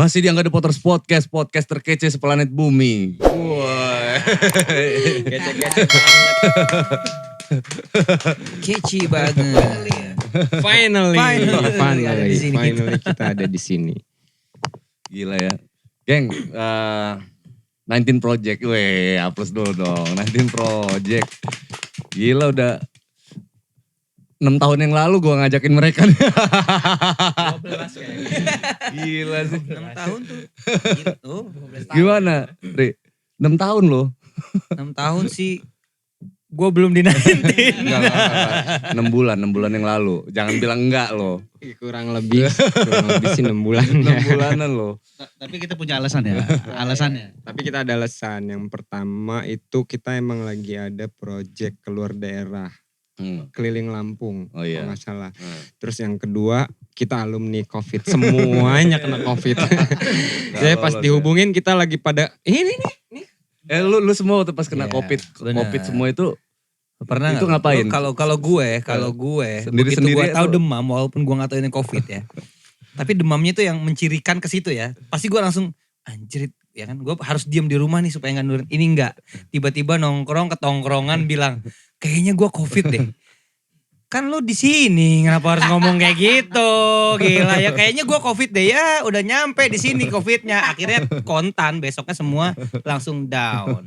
Masih di Angga The Potters Podcast, podcast terkece seplanet bumi. Wah. Kece-kece banget. Kece banget. Finally ada di sini kita ada di sini. Gila ya. Geng, 19 Project. Weh, hapus dulu dong. 19 Project. Gila udah 6 tahun yang lalu gue ngajakin mereka. 12 kayaknya. Gila sih. 6 tahun tuh. Gitu. 12 tahun. Gimana, Ri? 6 tahun loh. 6 tahun sih. Gue belum dinantin. Enggak. 6 bulan yang lalu. Jangan bilang enggak loh. Kurang lebih sih 6 bulan. 6 bulanan loh. Tapi kita punya alasan ya, alasannya. Tapi kita ada alasan. Yang pertama itu kita emang lagi ada project keluar daerah. Keliling Lampung, Oh iya. kalau gak salah. Terus yang kedua, kita alumni COVID. Semuanya kena COVID. Jadi pas dihubungin kita lagi pada, ini nih. Lu semua waktu pas kena Iya, COVID benar. COVID semua itu Pernah itu nggak? ngapain? Kalau gue begitu Sendiri-sendiri gue tahu atau- demam, walaupun gue nggak tahu ini COVID ya. Tapi demamnya itu yang mencirikan ke situ ya. Pasti gue langsung anjrit ya kan. Gue harus diem di rumah nih supaya nggak nurun. Ini enggak. Tiba-tiba nongkrong ke tongkrongan bilang kayaknya gue COVID deh. Kan lu di sini, kenapa harus ngomong kayak gitu? Gila ya, kayaknya gue COVID deh ya. Udah nyampe di sini COVID-nya. Akhirnya kontan, besoknya semua langsung down.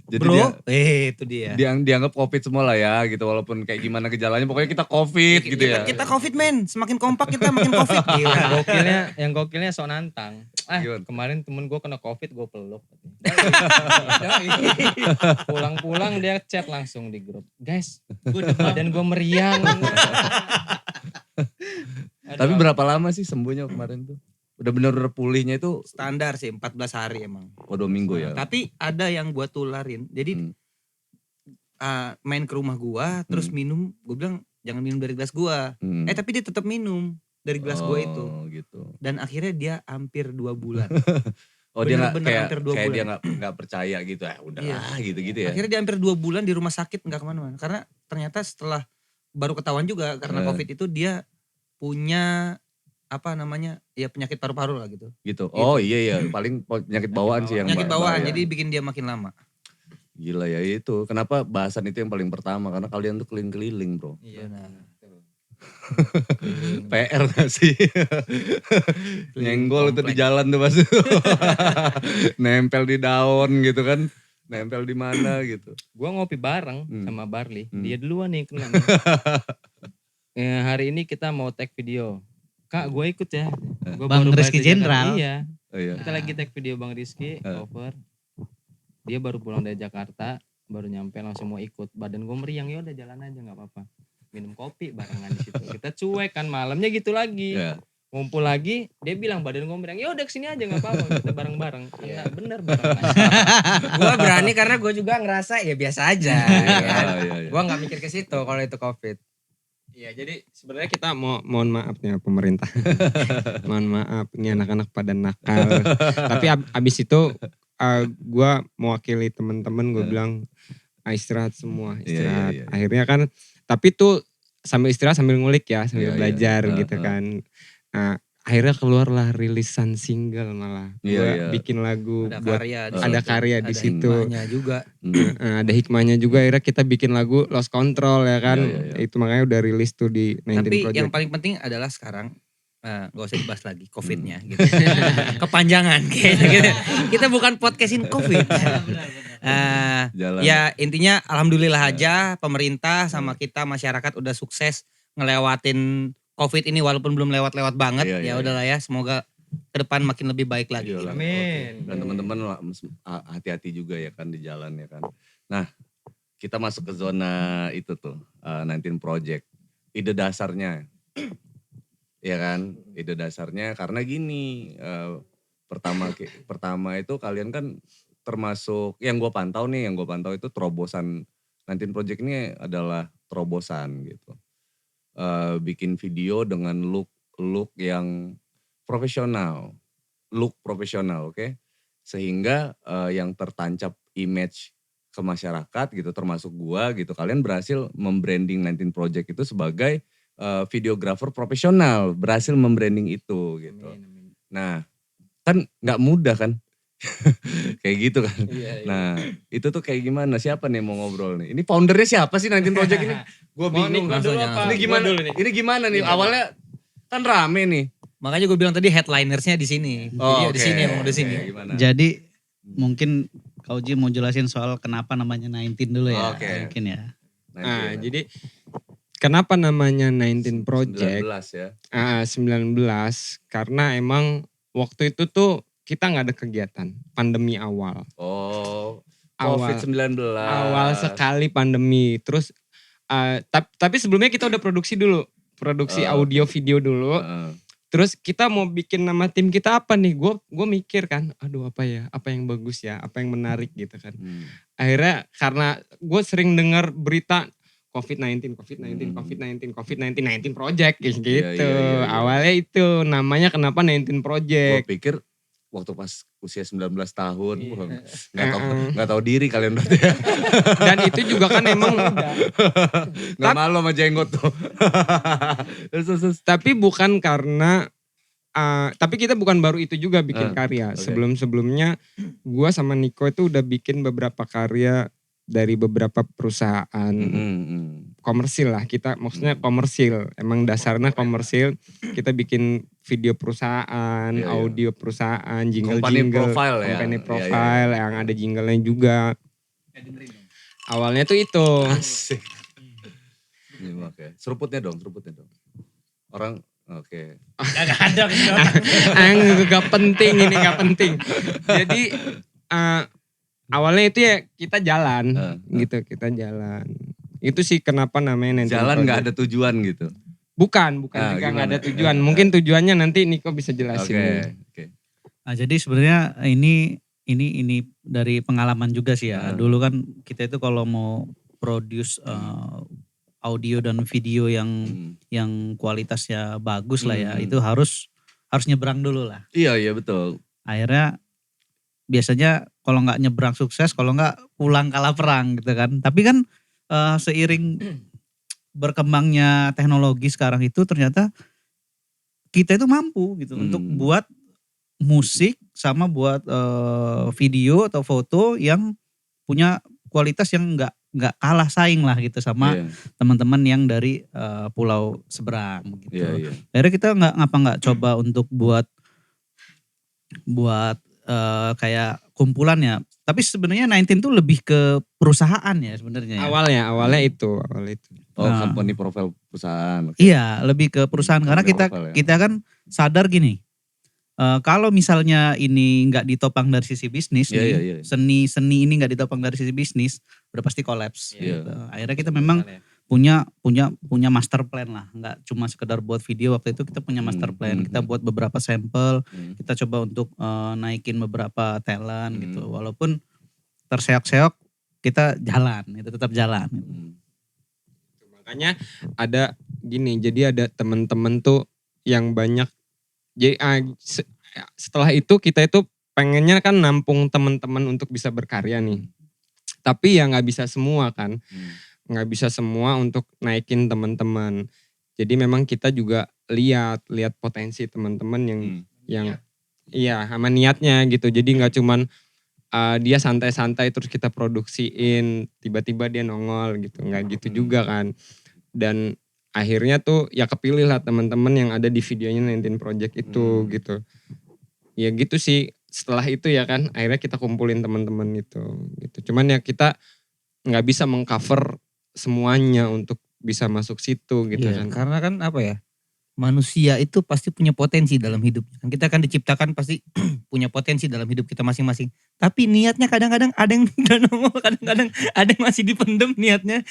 Jadi Bro, itu dia. dianggap COVID semua lah ya gitu, walaupun kayak gimana gejalanya pokoknya kita COVID gitu ya. Kita COVID men, semakin kompak kita makin COVID. Gila. Yang gokilnya sok nantang. Gimana? Kemarin temen gue kena COVID, gue peluk. Pulang-pulang dia chat langsung di grup. Guys, badan gue meriang. Tapi berapa lama sih sembuhnya kemarin tuh? Udah bener-bener pulihnya itu Standar sih 14 hari emang. 2 minggu ya. Tapi ada yang gua tularin. Jadi main ke rumah gua terus minum, gua bilang jangan minum dari gelas gua. Tapi dia tetap minum dari gelas gua itu. Gitu. Dan akhirnya dia hampir 2 bulan. Oh dia nggak Bener-bener kayak hampir 2 kayak bulan. dia nggak percaya gitu ya udahlah gitu ya. Akhirnya dia hampir 2 bulan di rumah sakit nggak kemana-mana. Karena ternyata setelah baru ketahuan juga karena COVID itu dia punya apa namanya ya penyakit paru-paru lah gitu. Gitu. Oh iya paling penyakit bawaan sih yang Penyakit bawaan bahaya. jadi bikin dia makin lama. Gila ya itu. Kenapa bahasan itu yang paling pertama? Karena kalian tuh keliling-keliling bro. Iya. PR gak sih? Nyenggol itu di jalan tuh pas. Nempel di daun gitu kan. Nempel di mana gitu. Gue ngopi bareng sama Barli. Dia duluan nih kena. Nih. Hari ini kita mau tag video. Kak gue ikut ya. Gua Bang baru Rizky balik dari Jenderal. Jakarta. Iya. Oh, iya. Kita lagi tag video Bang Rizky, cover. Dia baru pulang dari Jakarta, baru nyampe langsung mau ikut. Badan gue meriang, ya udah jalan aja nggak apa-apa. Minum kopi barengan di situ. Kita cuek kan malamnya gitu lagi. Iya. Ngumpul lagi, dia bilang badan gue meriang. Ya udah kesini aja nggak apa-apa. Kita bareng-bareng. Kena bener bareng. Gue berani karena gue juga ngerasa ya biasa aja. Iya. Gue nggak mikir ke situ kalau itu COVID. Iya, jadi sebenarnya kita mohon maaf nih ya pemerintah. Mohon maaf, ini anak-anak pada nakal. Tapi abis itu gue mewakili teman-teman, gue bilang istirahat semua, istirahat. Iya. Akhirnya kan, tapi tuh sambil istirahat sambil ngulik ya, sambil Iya, belajar iya. gitu kan. Nah, akhirnya keluarlah rilisan single malah. Iya, Gue iya. bikin lagu Ada buat karya, ada karya di situ. hikmahnya juga. Ada hikmahnya juga, akhirnya kita bikin lagu Lost Control ya kan. Iya. Itu makanya udah rilis tuh di 19 Tapi Project. yang paling penting adalah sekarang gak usah dibahas lagi COVID-nya gitu. Kepanjangan kayaknya gitu. Kita bukan podcastin COVID. Jalan. Ya intinya alhamdulillah aja pemerintah sama kita masyarakat udah sukses ngelewatin COVID ini walaupun belum lewat-lewat banget. Iya. Ya udahlah ya, semoga ke depan makin lebih baik lagi. Iyalah. Amin. Dan teman-teman hati-hati juga ya kan di jalan ya kan. Nah kita masuk ke zona itu tuh 19 Project. Ide dasarnya. Ya kan, ide dasarnya karena gini, pertama itu kalian kan termasuk yang gue pantau itu terobosan 19 Project ini adalah terobosan gitu. Bikin video dengan look yang profesional, oke? Sehingga yang tertancap image ke masyarakat gitu, termasuk gua gitu, kalian berhasil membranding 19 Project itu sebagai videographer profesional, berhasil membranding itu gitu. Nah kan nggak mudah kan. Kayak gitu kan. Iya, iya. Nah itu tuh kayak gimana, siapa nih yang mau ngobrol nih? Ini foundernya siapa sih 19 Project ini? Gue Mau nih, bingung. gua dulu Langsung apa? Ini Gua gimana? dulu nih. Ini gimana nih? Iya. Awalnya kan rame nih. Makanya gue bilang tadi headlinersnya di sini. Jadi di sini emang di sini. Gimana? Jadi mungkin Kak Uji mau jelasin soal kenapa namanya 19 dulu ya. Oke. Mungkin ya. Nah, jadi kenapa namanya 19 Project? 19 ya. 19 karena emang waktu itu tuh kita nggak ada kegiatan, pandemi awal. Oh, Awal. COVID-19. Awal sekali pandemi. Terus tapi sebelumnya kita udah produksi dulu, produksi audio video dulu. Heeh. Terus kita mau bikin nama tim kita apa nih? Gue mikir kan, aduh apa ya, apa yang bagus ya, apa yang menarik gitu kan. Akhirnya karena gue sering dengar berita COVID-19 19 Project kayak gitu. Iya. Awalnya itu namanya kenapa 19 Gue Project. pikir waktu pas usia 19 tahun, Iya. wah, nggak tahu diri kalian berarti ya. Dan itu juga kan emang Nggak malu sama jenggot tuh. Terus. tapi bukan karena tapi kita bukan baru itu juga bikin karya. oke. Sebelum-sebelumnya gua sama Niko itu udah bikin beberapa karya dari beberapa perusahaan komersil lah. Kita maksudnya komersil. Emang dasarnya komersil. Kita bikin video perusahaan, Iya, iya. audio perusahaan, Company jingle-jingle, profile ya. company Iya, profile yang ada jinglenya juga. Awalnya tuh itu. Asik. Nyimak ya. Seruputnya dong. Orang, oke. Gak ada. Gak penting ini, gak penting. Jadi awalnya itu ya kita jalan gitu, kita jalan. Itu sih kenapa namanya 19 Jalan nggak Project. ada tujuan gitu. Bukan Ah, juga nggak gimana? ada tujuan. Mungkin tujuannya nanti Niko bisa jelasin. Oke. Nah, jadi sebenarnya ini dari pengalaman juga sih ya. Dulu kan kita itu kalau mau produce audio dan video yang kualitasnya bagus lah ya, itu harus nyebrang dulu lah. Iya betul. Akhirnya biasanya kalau nggak nyebrang sukses, kalau nggak pulang kalah perang gitu kan. Tapi kan seiring berkembangnya teknologi sekarang itu ternyata kita itu mampu gitu untuk buat musik sama buat video atau foto yang punya kualitas yang nggak kalah saing lah gitu sama teman-teman yang dari pulau seberang gitu. Iya. Akhirnya kita nggak coba untuk buat kayak kumpulan ya. Tapi sebenarnya 19 tuh lebih ke perusahaan ya sebenarnya. Ya. Awalnya itu. Oh, company profile perusahaan. Iya, lebih ke perusahaan karena Company profile ya. kita kan sadar gini. Kalau misalnya ini nggak ditopang dari sisi bisnis nih, Iya. seni ini nggak ditopang dari sisi bisnis, udah pasti kolaps. Iya. Gitu. Akhirnya kita memang punya master plan lah, nggak cuma sekedar buat video. Waktu itu kita punya master plan, kita buat beberapa sampel, kita coba untuk naikin beberapa talent gitu. Walaupun terseok-seok, kita jalan, itu tetap jalan. Makanya ada gini, jadi ada teman-teman tuh yang banyak. Jadi setelah itu kita itu pengennya kan nampung teman-teman untuk bisa berkarya nih. Tapi ya nggak bisa semua kan. Nggak bisa semua untuk naikin teman-teman. Jadi memang kita juga lihat potensi teman-teman yang iya sama niatnya gitu. Jadi nggak cuman dia santai-santai terus kita produksiin tiba-tiba dia nongol gitu. Nggak gitu juga kan. Dan akhirnya tuh ya kepilih lah teman-teman yang ada di videonya 19 Project itu gitu. Ya gitu sih. Setelah itu ya kan akhirnya kita kumpulin teman-teman itu gitu. Cuman ya kita nggak bisa mengcover semuanya untuk bisa masuk situ gitu Iya, kan. karena kan apa ya, manusia itu pasti punya potensi dalam hidupnya. Kita kan diciptakan pasti punya potensi dalam hidup kita masing-masing. Tapi niatnya kadang-kadang ada yang udah nongol, kadang-kadang ada yang masih dipendem niatnya.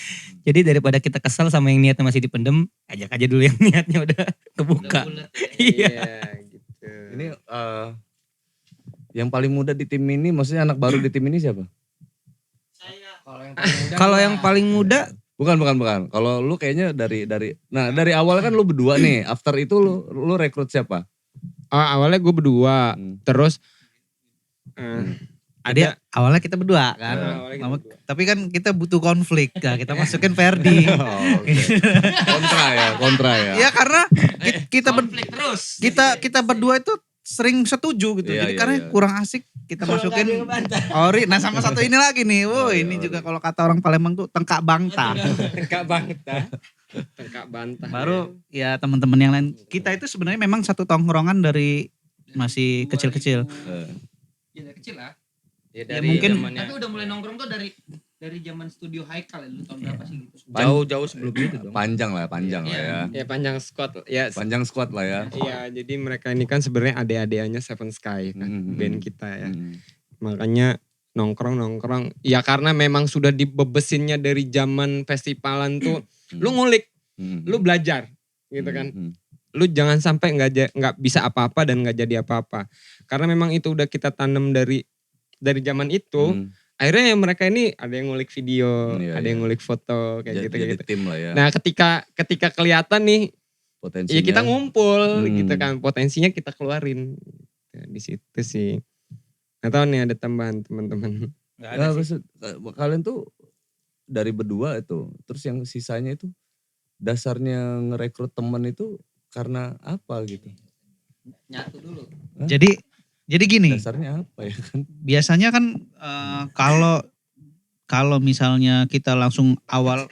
Jadi daripada kita kesal sama yang niatnya masih dipendem, ajak aja dulu yang niatnya udah kebuka. Iya. Gitu. Ini yang paling muda di tim ini, maksudnya anak baru di tim ini siapa? Kalau yang paling muda, Bukan. Kalau lu kayaknya dari awal kan lu berdua nih. After itu lu rekrut siapa? Awalnya gue berdua, terus Awalnya kita berdua kan. Tapi kan kita butuh konflik. Nah, kita masukin Ferdi. Kontra ya. Ya karena kita berdua itu sering setuju gitu. Iya, Jadi iya, karena iya. kurang asik kita Kalau nggak ada masukin yang ngebantah. ori. Nah sama satu ini lagi nih. Wow Ori, ini ori. juga kalau kata orang Palembang tuh tengkak bangta. Tengkak bantah. Tengkak bantah. Baru ya teman-teman yang lain. Kita itu sebenarnya memang satu tongkrongan dari masih kecil-kecil. Ya dari kecil lah. Ya, Ya, dari mungkin- zamannya Tapi udah mulai nongkrong tuh dari zaman studio Haikal ya dulu tahun berapa sih gitu. jauh-jauh sebelum itu dong. Panjang lah ya. Ya panjang squad ya. Panjang squad lah ya. Iya, jadi mereka ini kan sebenarnya adik-adikannya Seven Sky kan, band kita ya. Hmm. Makanya nongkrong. Ya karena memang sudah dibebesinnya dari zaman festivalan tuh, lu ngulik, lu belajar gitu kan. Lu jangan sampai nggak bisa apa-apa dan nggak jadi apa-apa. Karena memang itu udah kita tanam dari zaman itu. Akhirnya ya mereka ini ada yang ngulik video, Iya, ada yang iya. ngulik foto kayak gitu. Jadi tim lah ya. Nah, ketika kelihatan nih, Potensinya. ya kita ngumpul Hmm. gitu kan, potensinya kita keluarin. Ya, di situ sih. Nggak tahu nih ada tambahan teman-teman. Enggak ada Nah, sih. maksud, kalian tuh dari berdua itu, terus yang sisanya itu dasarnya ngerekrut teman itu karena apa gitu? Nyatu dulu. Jadi gini. Dasarnya apa ya kan? Biasanya kan kalau misalnya kita langsung awal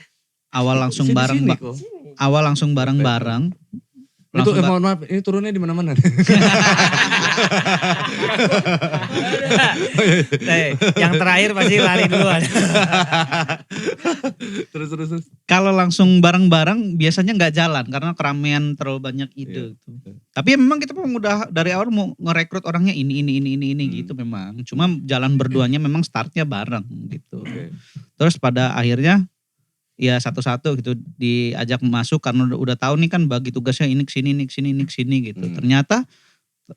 langsung Sini, bareng sini kok. awal langsung bareng-bareng. Itu Langsung mohon maaf, ini turunnya di mana-mana. Yang terakhir pasti lari duluan. terus. kalau langsung bareng-bareng biasanya nggak jalan karena keramaian terlalu banyak ide. Gitu. Tapi memang kita memang udah dari awal mau ngerekrut orangnya ini gitu memang. Cuma jalan berduanya memang startnya bareng gitu. Oke. Terus pada akhirnya ya satu-satu gitu diajak masuk karena udah tahu nih kan bagi tugasnya ini kesini gitu. Ternyata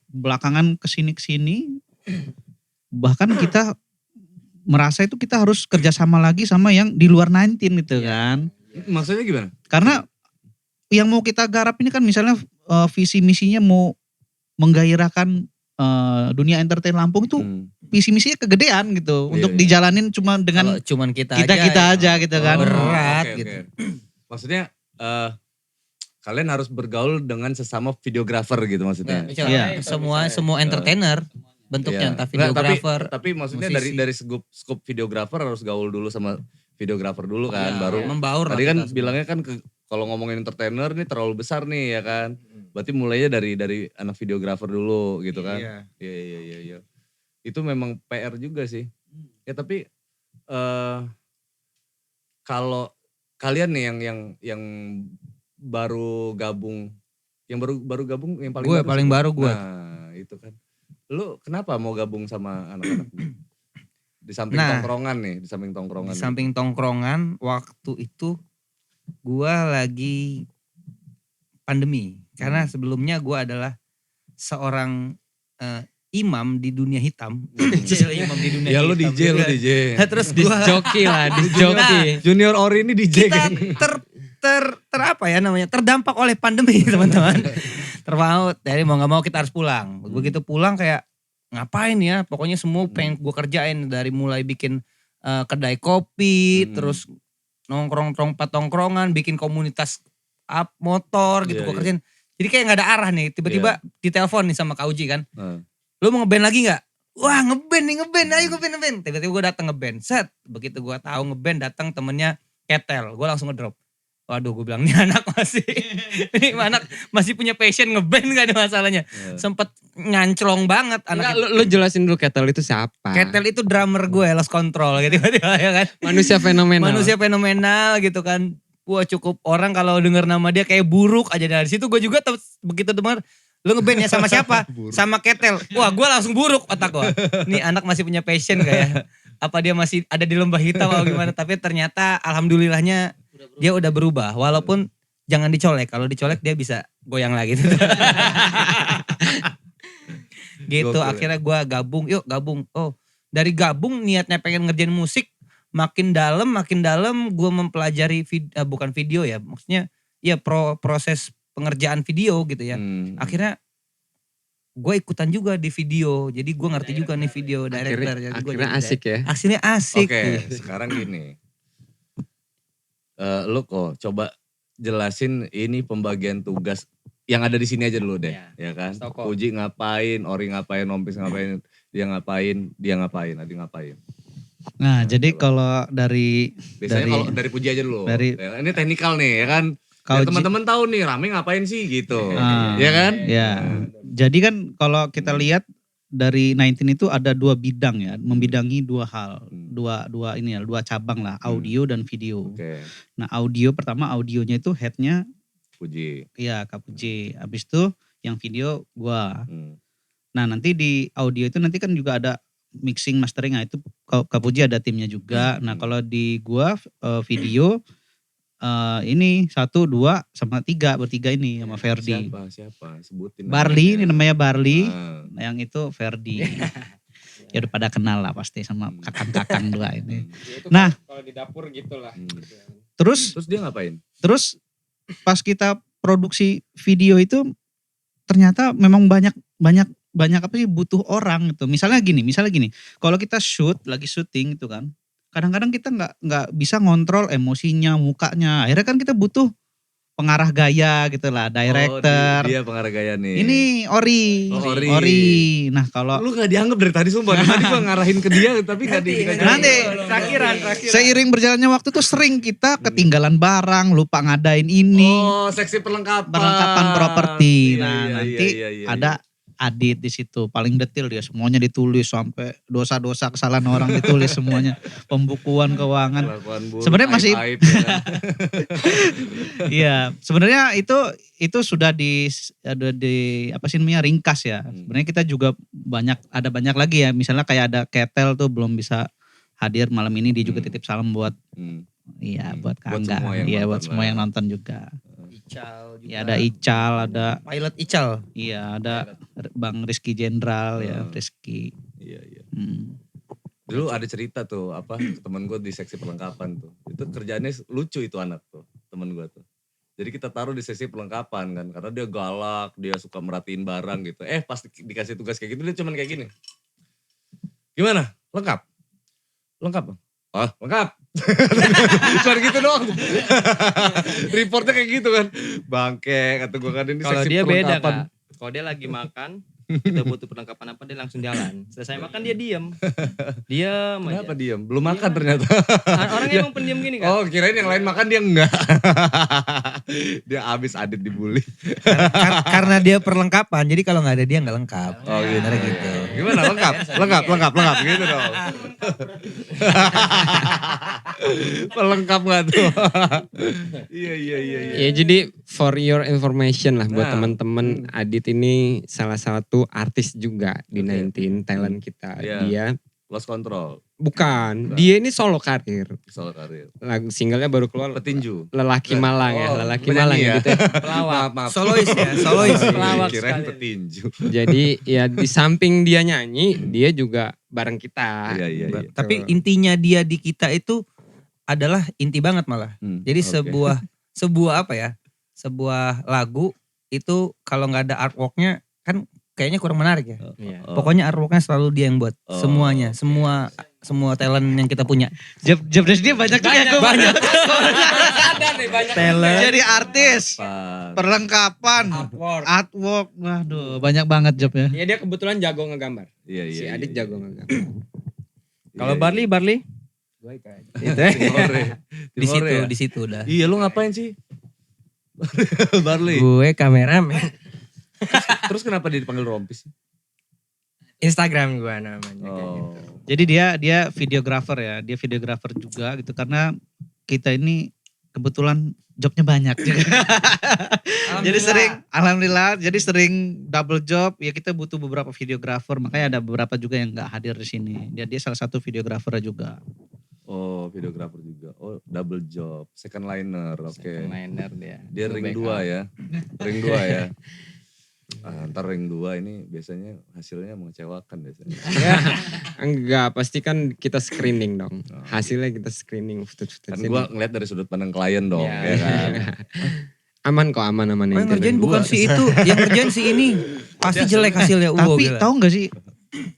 belakangan kesini bahkan kita merasa itu kita harus kerjasama lagi sama yang di luar 19 gitu kan. Maksudnya gimana? Karena yang mau kita garap ini kan misalnya visi misinya mau menggairahkan dunia entertain Lampung itu visi misinya kegedean gitu untuk Iya. dijalanin cuma dengan Kalau cuman kita aja gitu kan. berat Oke, gitu. oke. Maksudnya kalian harus bergaul dengan sesama videografer gitu maksudnya. Iya. Semua entertainer bentuknya Iya. entah Nggak, videografer. tapi maksudnya musisi. dari scope videografer harus gaul dulu sama videografer dulu kan, Ya, baru membaur lah tadi kan kita semua. bilangnya kan kalau ngomongin entertainer nih terlalu besar nih ya kan. Berarti mulainya dari anak videografer dulu gitu kan. Iya. Itu memang PR juga sih. Ya tapi kalau kalian nih yang baru gabung, yang baru gabung yang paling Gue baru paling siapa? baru gue. Nah, itu kan. Lu kenapa mau gabung sama anak-anak? Di samping Nah, tongkrongan nih, di samping tongkrongan. Di samping tongkrongan waktu itu gua lagi pandemi. Karena sebelumnya gua adalah seorang imam di dunia hitam. Imam di dunia Ya hitam. lu DJ. Nah, terus gua Joki lah, joki. Junior Ori ini DJ kita kan. ter apa ya namanya? Terdampak oleh pandemi, teman-teman. Terpaut. Jadi mau gak mau kita harus pulang. Begitu pulang kayak ngapain ya? Pokoknya semua pengen gue kerjain dari mulai bikin kedai kopi, terus nongkrong tongkrongan, bikin komunitas motor gitu Iya, gue iya. kerjain. Jadi kayak nggak ada arah nih. Tiba-tiba ditelepon nih sama Kak Uji kan. Lu mau ngeband lagi nggak? Wah ngeband, ayo ngeband. Tiba-tiba gue datang ngeband. Set, begitu gue tahu ngeband datang temennya Ketel. Gue langsung ngedrop. Waduh gue bilang ini anak masih punya passion ngeband gak ada masalahnya. Sempet nganclong banget Enggak, anak. lu jelasin dulu Ketel itu siapa? Ketel itu drummer gue, Lost Control gitu tiba-tiba ya kan. Manusia fenomenal. Manusia fenomenal gitu kan. Wah cukup orang kalau denger nama dia kayak buruk aja dari situ. Gue juga begitu denger lu ngeband ya sama siapa? Sama Ketel. Wah gue langsung buruk otak gue. Nih anak masih punya passion gak ya? Apa dia masih ada di lembah hitam atau gimana? Tapi ternyata alhamdulillahnya dia udah berubah. Walaupun jangan dicolek. Kalau dicolek dia bisa goyang lagi. Gitu Gokil ya. akhirnya gue gabung. Oh dari gabung niatnya pengen ngerjain musik. Makin dalam gue mempelajari bukan video ya. Maksudnya ya proses pengerjaan video gitu ya. Akhirnya gue ikutan juga di video. Jadi gue ngerti juga nih video director. Jadi gua Akhirnya jadi asik ya. Akhirnya asik. Oke, sekarang gini. Lu kok coba jelasin ini pembagian tugas yang ada di sini aja dulu deh, Iya. ya kan? Toko. Puji ngapain, Ori ngapain, Nompis ngapain, dia ngapain, Adi ngapain. Nah, Ya, jadi coba. kalau dari Biasanya Dari- kalau dari Puji aja dulu. dari- Ya, ini teknikal nih, ya kan? Kau Biar teman-teman tahu nih, Rame ngapain sih gitu. Ah, Ya kan? Ya. Jadi kan kalau kita lihat dari 19 itu ada 2 bidang ya, membidangi 2 hal, Hmm. dua cabang lah, audio dan video. Oke, Nah, audio pertama audionya itu headnya Puji. ya Kapuji. Habis itu yang video gua. Hmm. Nah, nanti di audio itu nanti kan juga ada mixing mastering, nah itu Kapuji ada timnya juga. Nah, kalau di gua video ini 1, 2 sama 3, bertiga ini sama Ferdi. Siapa? Sebutin. Barli, ini namanya Barli. Ah. Yang itu Ferdi. Ya udah pada kenal lah pasti sama kakang-kakang 2 ini. Dia itu Nah. kalau di dapur gitulah. Hmm. Gitu. Terus Terus dia ngapain? pas kita produksi video itu ternyata memang banyak apa sih butuh orang gitu. Misalnya gini. Kalau kita lagi syuting itu kan, kadang-kadang kita nggak bisa ngontrol emosinya, mukanya. Akhirnya kan kita butuh pengarah gaya gitu lah, director. Oh, dia pengarah gaya nih. Ini Ori. Oh, Ori. Nah, kalau Lu gak dianggap dari tadi sumpah. Dari tadi gua ngarahin ke dia tapi gak dikasih. Nanti. Terakhiran. seiring berjalannya waktu tuh sering kita ketinggalan barang, lupa ngadain ini. Oh, seksi perlengkapan. Perlengkapan properti. Iya, Nah, iya, nanti iya, iya, ada Adit di situ, paling detail dia, semuanya ditulis sampai dosa-dosa kesalahan orang ditulis semuanya, pembukuan keuangan. Kelakuan buruk, Sebenarnya masih- aib-aib, ya kan? Iya, sebenarnya itu sudah ada di apa sih namanya ringkas ya. Sebenarnya kita juga ada banyak lagi ya, misalnya kayak ada Ketel tuh belum bisa hadir malam ini, dia juga titip salam buat Hmm. buat Kak Buat Angga. semua yang Iya, nonton buat semua lah. yang nonton juga. Ical juga. Ya ada Ical, ada Pilot Ical. ada Bang Rizky Jenderal ya, Hmm. Rizky. Iya, iya. Hmm. Dulu ada cerita tuh, temen gue di seksi perlengkapan tuh. Itu kerjaannya lucu itu anak tuh, temen gue tuh. Jadi kita taruh di sesi perlengkapan kan, karena dia galak, dia suka merhatiin barang gitu. Pas dikasih tugas kayak gitu dia cuman kayak gini. Gimana? Lengkap? Lengkap? Oh, lengkap. Cuman gitu doang. Reportnya kayak gitu kan. Bangke, kata gue kan ini Kalau seksi dia beda perlengkapan. Kak. Kalau dia lagi makan, kita butuh perlengkapan apa dia langsung jalan. Selesai makan dia diem. Diam aja. Kenapa diam? Belum makan ternyata. Orang emang pendiam gini Kak. Oh, kirain yang lain makan dia enggak. Dia abis Adit dibully. Karena dia perlengkapan, jadi kalau nggak ada dia nggak lengkap. Oh gitu. Bener gitu. Gimana lengkap? Lengkap gitu dong. Pelengkap gak tuh? Iya. Ya jadi for your information lah buat Nah. teman-teman, Adit ini salah satu artis juga di Oke. 19 talent kita. Iya. Dia Lost control. bukan, Bukan. dia ini solo karir. Soal karir. Lagu singlenya baru keluar Petinju. Lelaki Malang ya, Oh, Lelaki penyanyi Malang ya. gitu. Pelawak. Maaf. Solois ya, solois. Pelawak Kirain sekali. petinju. Jadi ya di samping dia nyanyi, dia juga bareng kita. Iya. Tapi intinya dia di kita itu adalah inti banget malah. Jadi Oke. sebuah apa ya? Sebuah lagu itu kalau nggak ada artworknya kan kayaknya kurang menarik ya. Iya. Oh. Pokoknya artworknya selalu dia yang buat. Oh, Semuanya, oke. semua talent yang kita punya. Job desk dia banyak juga ya. Banyak. Ada nih banyak. Talent. Jadi artis, Pas. perlengkapan, artwork, waduh banyak banget jobnya. Ya dia kebetulan jago ngegambar. Iya. Si Adit iya. jago ngegambar. Kalau Iya, Barli? Gue itu aja. Itu. Timore. Di situ, Timore ya? di situ udah. Iya, lu ngapain sih? Barli. Gue kameramen. Terus kenapa dia dipanggil Rompis? Instagram gue namanya kayak Oh. gitu. Jadi dia videografer ya, dia videografer juga gitu karena kita ini kebetulan jobnya banyak juga. Jadi alhamdulillah, jadi sering double job. Ya kita butuh beberapa videografer, makanya ada beberapa juga yang nggak hadir di sini. Dia salah satu videografer juga. Oh, videografer juga. Oh, double job, second liner. Oke. Second liner dia. Dia ring Backup. 2 ya. Ring 2 ya. Ntar ring 2 ini biasanya hasilnya mengecewakan biasanya. Enggak, pasti kan kita screening dong. Oh, Hasilnya kita screening. Kan gue ngeliat dari sudut pandang klien dong. Iya. Ya kan? Aman kok, aman. Oh, yang ngerjain Gua. bukan si itu, yang ngerjain si ini. Pasti jelek hasilnya. Tapi Gila. tahu nggak sih,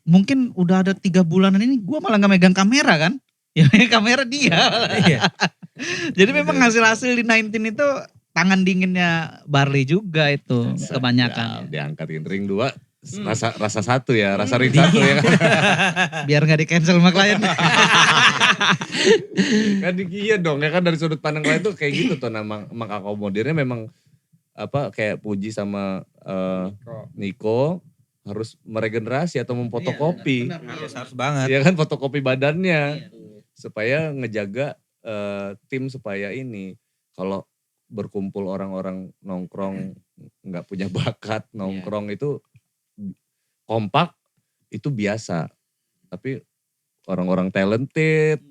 mungkin udah ada 3 bulanan ini gue malah nggak megang kamera kan? Ya megang kamera dia. Iya. Jadi memang hasil-hasil di 19 itu tangan dinginnya Barley juga itu Ya, kebanyakan. diangkatin ring 2 rasa satu ya, rasa ring 1 ya kan. Biar nggak di cancel sama klien. Kan iya dong ya kan, dari sudut pandang klien tuh kayak gitu tuh, mengakomodirnya memang apa kayak Puji sama Niko harus meregenerasi atau memfotokopi. Harus banget. Ya kan, fotokopi badannya supaya ngejaga tim supaya ini kalau berkumpul orang-orang nongkrong nggak punya bakat nongkrong itu kompak itu biasa, tapi orang-orang talented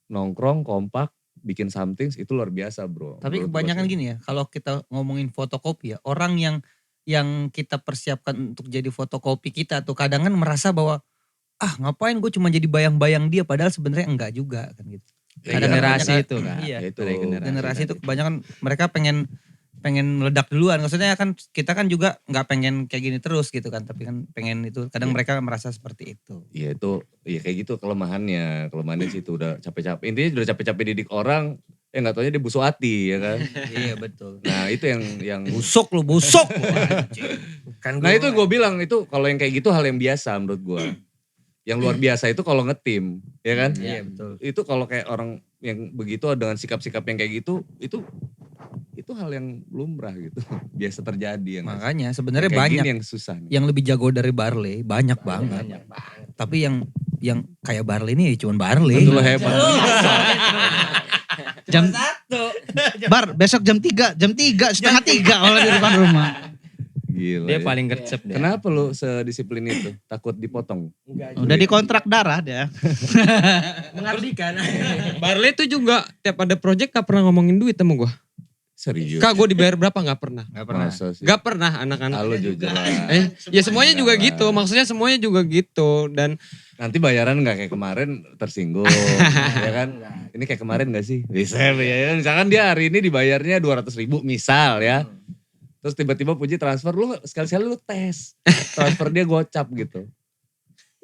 nongkrong kompak bikin something itu luar biasa bro. Tapi Menurut kebanyakan gua sih. gini ya, kalau kita ngomongin fotokopi ya, orang yang kita persiapkan untuk jadi fotokopi kita tuh kadang kan merasa bahwa ngapain gue cuma jadi bayang-bayang dia, padahal sebenarnya enggak juga kan gitu. Iya, Generasi kebanyakan- itu kan. Iya. Ya itu Generasi itu kebanyakan mereka pengen meledak duluan. Maksudnya kan kita kan juga nggak pengen kayak gini terus gitu kan, tapi kan pengen itu. Kadang mereka merasa seperti itu. Iya itu, ya kayak gitu kelemahannya sih itu udah capek-capek. Intinya udah capek-capek didik orang, nggak taunya dia busuk hati ya kan. Iya betul. Nah itu yang Busuk lu. Kan nah itu gue bilang itu kalau yang kayak gitu hal yang biasa menurut gue. Yang luar biasa itu kalau ngetim, ya kan? Iya betul. Itu kalau kayak orang yang begitu dengan sikap-sikap yang kayak gitu, itu hal yang lumrah gitu, biasa terjadi. Yang Makanya sebenarnya kayak banyak gini yang susah nih. yang lebih jago dari Barley, banyak banget. Tapi yang kayak Barley ini ya cuma Barley. Itu lo hebat. Jam Bar besok jam 3, setengah 3 kalau di depan rumah. Gila. Dia ya. paling gercep deh. Kenapa lu sedisiplin itu? Takut dipotong? Udah dikontrak darah dia. Mengabdikan. Barley tuh juga tiap ada project gak pernah ngomongin duit sama gue. Serius? Kak gue dibayar berapa gak pernah. Gak pernah. Masa sih? Gak pernah anak-anak. Halo jujur lah. Ya semuanya juga Enggak gitu. lah. Maksudnya semuanya juga gitu. Dan Nanti bayaran gak kayak kemarin tersinggung, ya kan? Ini kayak kemarin gak sih? Bisa ya. Misalkan dia hari ini dibayarnya 200.000 misal ya. Terus tiba-tiba Puji transfer, lu sekali-sekali lu tes. Transfer dia gocap gitu.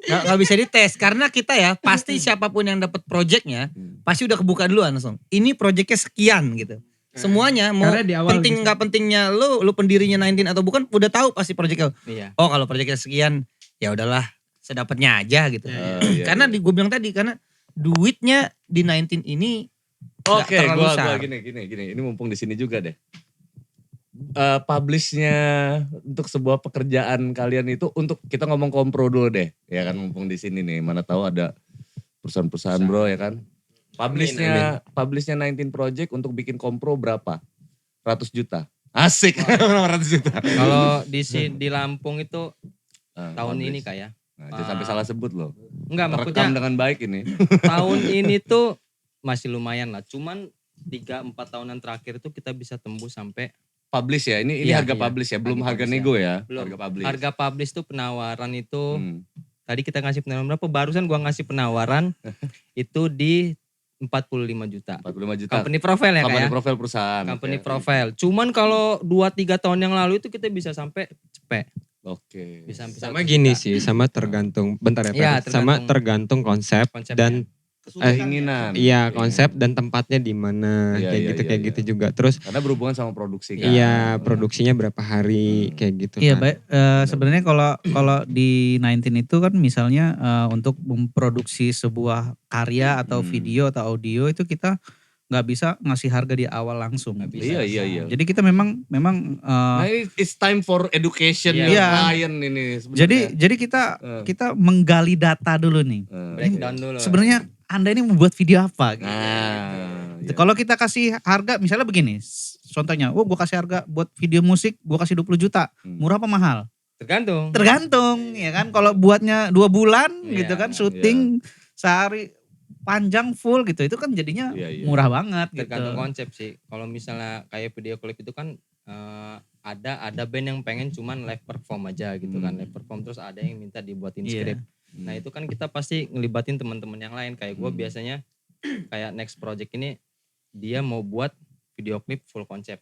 Gak bisa dites karena kita ya pasti siapapun yang dapat projectnya pasti udah kebuka duluan langsung. Ini projectnya sekian gitu. Semuanya mau Karena di awal penting bisa. nggak pentingnya lu pendirinya 19 atau bukan udah tahu pasti projectnya. Iya. Oh kalau projectnya sekian ya udahlah sedapatnya aja gitu. Iya, Karena iya. gue bilang tadi karena duitnya di 19 ini nggak Oke, terlalu gua besar. gini. Ini mumpung di sini juga deh. Publishnya untuk sebuah pekerjaan kalian itu untuk kita ngomong kompro dulu deh, ya kan mumpung di sini nih. Mana tahu ada perusahaan-perusahaan bro ya kan. Publishnya 19 Project untuk bikin kompro berapa? 100 juta. Asik, 100 juta. Kalau di Lampung itu tahun Publish. ini kayak. Nah, jangan sampai salah sebut loh. Enggak Terekam maksudnya dengan baik ini. tahun ini tuh masih lumayan lah. Cuman 3-4 tahunan terakhir itu kita bisa tembus sampai Publish ya, ini Iya, harga iya. publish ya, belum harga Harga publish nego ya. Belum. Harga publish. harga publish tuh penawaran itu Hmm. tadi kita ngasih penawaran berapa? Barusan gua ngasih penawaran itu di 45 juta. 45 juta. Company profile ya Company kayak. profile perusahaan. Company Oke. profile. Cuman kalau 2-3 tahun yang lalu itu kita bisa sampai cepet. Oke. Bisa sampai sama 1 gini juta. sih, sama tergantung, bentar ya, Iya, Fer. Sama tergantung tergantung konsep konsepnya. dan Keinginan. iya konsep dan tempatnya di mana, Iya, kayak iya, gitu iya, kayak iya. gitu juga. Terus Karena berhubungan sama produksi kan. iya produksinya berapa hari kayak gitu. Iya, kan. baik. Sebenarnya kalau di 19 itu kan misalnya untuk memproduksi sebuah karya atau video atau audio itu kita nggak bisa ngasih harga di awal langsung. Nggak bisa. Iya. Jadi kita memang Nah ini it's time for education Iya. your Iya. client ini sebenarnya. jadi kita menggali data dulu nih. Breakdown dulu. Sebenarnya Anda ini membuat video apa? Gitu. iya. Kalau kita kasih harga misalnya begini, contohnya, gue kasih harga buat video musik, gue kasih 20 juta, murah apa mahal? Tergantung. Tergantung, ya kan. Kalau buatnya 2 bulan Iya, gitu kan, syuting sehari panjang full gitu, itu kan jadinya Iya. murah banget gitu. Tergantung konsep sih. Kalau misalnya kayak video klip itu kan ada band yang pengen cuman live perform aja gitu kan. Live perform terus ada yang minta dibuatin Iya. skrip. Nah itu kan kita pasti ngelibatin teman-teman yang lain. Kayak gue biasanya kayak next project ini dia mau buat video klip full konsep.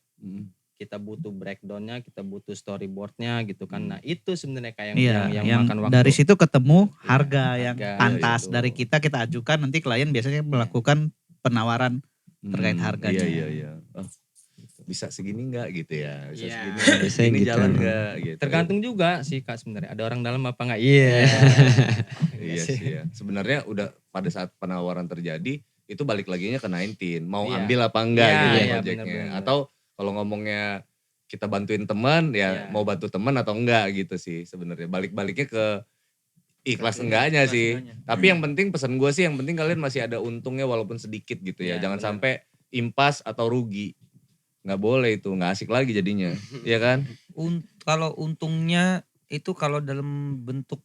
Kita butuh breakdownnya, kita butuh storyboardnya gitu kan. Nah itu sebenarnya kayak Iya, yang makan waktu. dari situ ketemu harga Iya, yang harga, pantas. iya, itu. Dari kita ajukan, nanti klien biasanya melakukan penawaran terkait harganya. Iya. Oh. bisa segini nggak gitu ya, bisa Iya, segini, biasanya ini gitu. jalan nggak gitu. Tergantung juga sih Kak sebenarnya. Ada orang dalam apa enggak? Iya. Iya sih ya. Sebenarnya udah pada saat penawaran terjadi itu balik laginya ke 19, mau Iya. ambil apa enggak Iya, gitu iya, projectnya. bener. Atau kalau ngomongnya kita bantuin teman ya Iya. mau bantu teman atau enggak gitu sih sebenarnya. Balik-baliknya ke ikhlas Berarti enggaknya ikhlas sih. enggaknya. Tapi yang penting pesan gue sih yang penting kalian masih ada untungnya walaupun sedikit gitu ya. Iya, Jangan bener. sampai impas atau rugi. Nggak boleh itu, nggak asik lagi jadinya. Iya kan? Kalau untungnya itu kalau dalam bentuk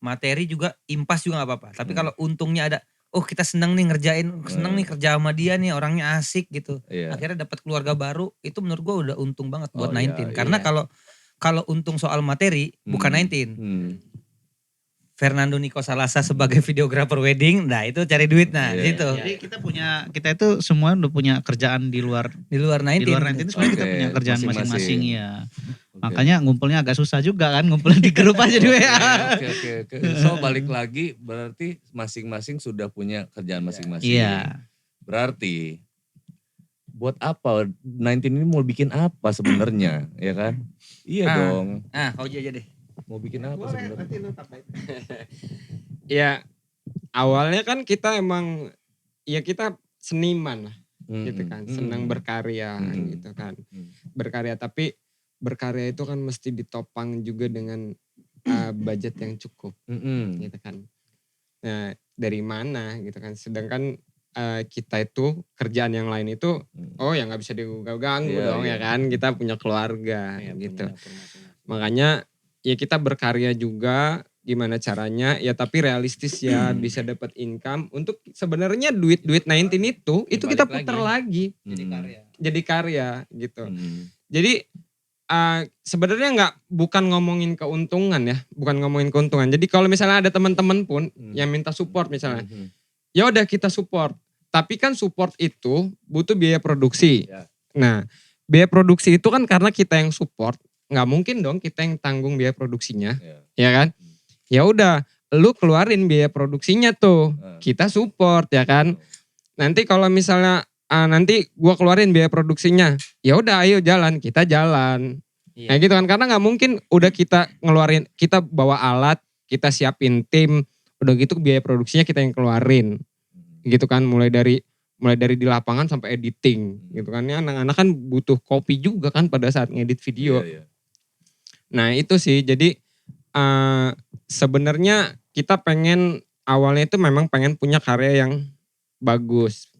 materi juga impas juga nggak apa-apa. Tapi kalau untungnya ada, oh kita seneng nih ngerjain, seneng nih kerja sama dia nih orangnya asik gitu. Iya. Akhirnya dapat keluarga baru, itu menurut gue udah untung banget buat Oh, iya, 19. Karena iya. kalau untung soal materi bukan 19. Fernando Nico Salasa sebagai videografer wedding, nah itu cari duit nah Iya. gitu. Jadi kita itu semua udah punya kerjaan di luar Di luar 19. di luar nanti itu sebenarnya kita Oke, punya kerjaan masing-masing. masing-masing ya. Oke. Makanya ngumpulnya agak susah juga kan, ngumpulnya di grup aja di WA. Oke. So balik lagi berarti masing-masing sudah punya kerjaan masing-masing. Iya. Berarti buat apa 19 ini mau bikin apa sebenarnya, ya kan? Iya Ah. dong. Nah, kau aja deh. Mau bikin apa sebenarnya? Ya awalnya kan kita emang ya kita seniman lah gitu kan, senang berkarya gitu kan. Berkarya tapi berkarya itu kan mesti ditopang juga dengan budget yang cukup gitu kan. Nah, dari mana gitu kan. Sedangkan kita itu kerjaan yang lain itu ya nggak bisa diganggu Iya, dong iya. ya kan. Kita punya keluarga Iya, gitu. punya dapur masing-masing. Makanya ya kita berkarya juga gimana caranya ya tapi realistis ya bisa dapat income untuk sebenarnya duit 19 itu kita Balik putar lagi jadi karya gitu. Jadi sebenarnya bukan ngomongin keuntungan ya, bukan ngomongin keuntungan. Jadi kalau misalnya ada teman-teman pun yang minta support misalnya, ya udah kita support. Tapi kan support itu butuh biaya produksi. Ya. Nah, biaya produksi itu kan karena kita yang support, nggak mungkin dong kita yang tanggung biaya produksinya, ya kan? Ya udah, lu keluarin biaya produksinya tuh, kita support ya kan. Nanti kalau misalnya nanti gua keluarin biaya produksinya, ya udah ayo jalan, kita jalan. Iya. Nah gitu kan, karena nggak mungkin udah kita ngeluarin, kita bawa alat, kita siapin tim, udah gitu biaya produksinya kita yang keluarin. Gitu kan, mulai dari di lapangan sampai editing gitu kan. Ini anak-anak kan butuh kopi juga kan pada saat ngedit video. Iya. Nah itu sih, jadi sebenarnya kita pengen awalnya itu memang pengen punya karya yang bagus,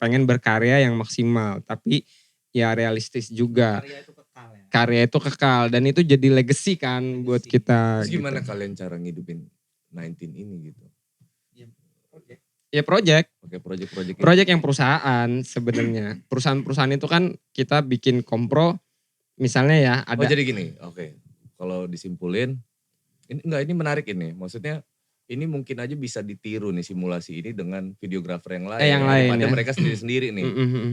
pengen berkarya yang maksimal, tapi ya realistis juga. Karya itu kekal dan itu jadi legacy kan buat kita. Terus gimana gitu. kalian cara ngidupin 19 ini gitu? Ya project Oke, project-project. Project yang perusahaan sebenarnya. Perusahaan-perusahaan itu kan kita bikin kompro, misalnya ya ada. Oh jadi gini, oke. Kalau disimpulin, ini menarik ini. Maksudnya ini mungkin aja bisa ditiru nih simulasi ini dengan videografer yang lain. Yang lain, daripada ya. mereka sendiri-sendiri nih. Mm-mm.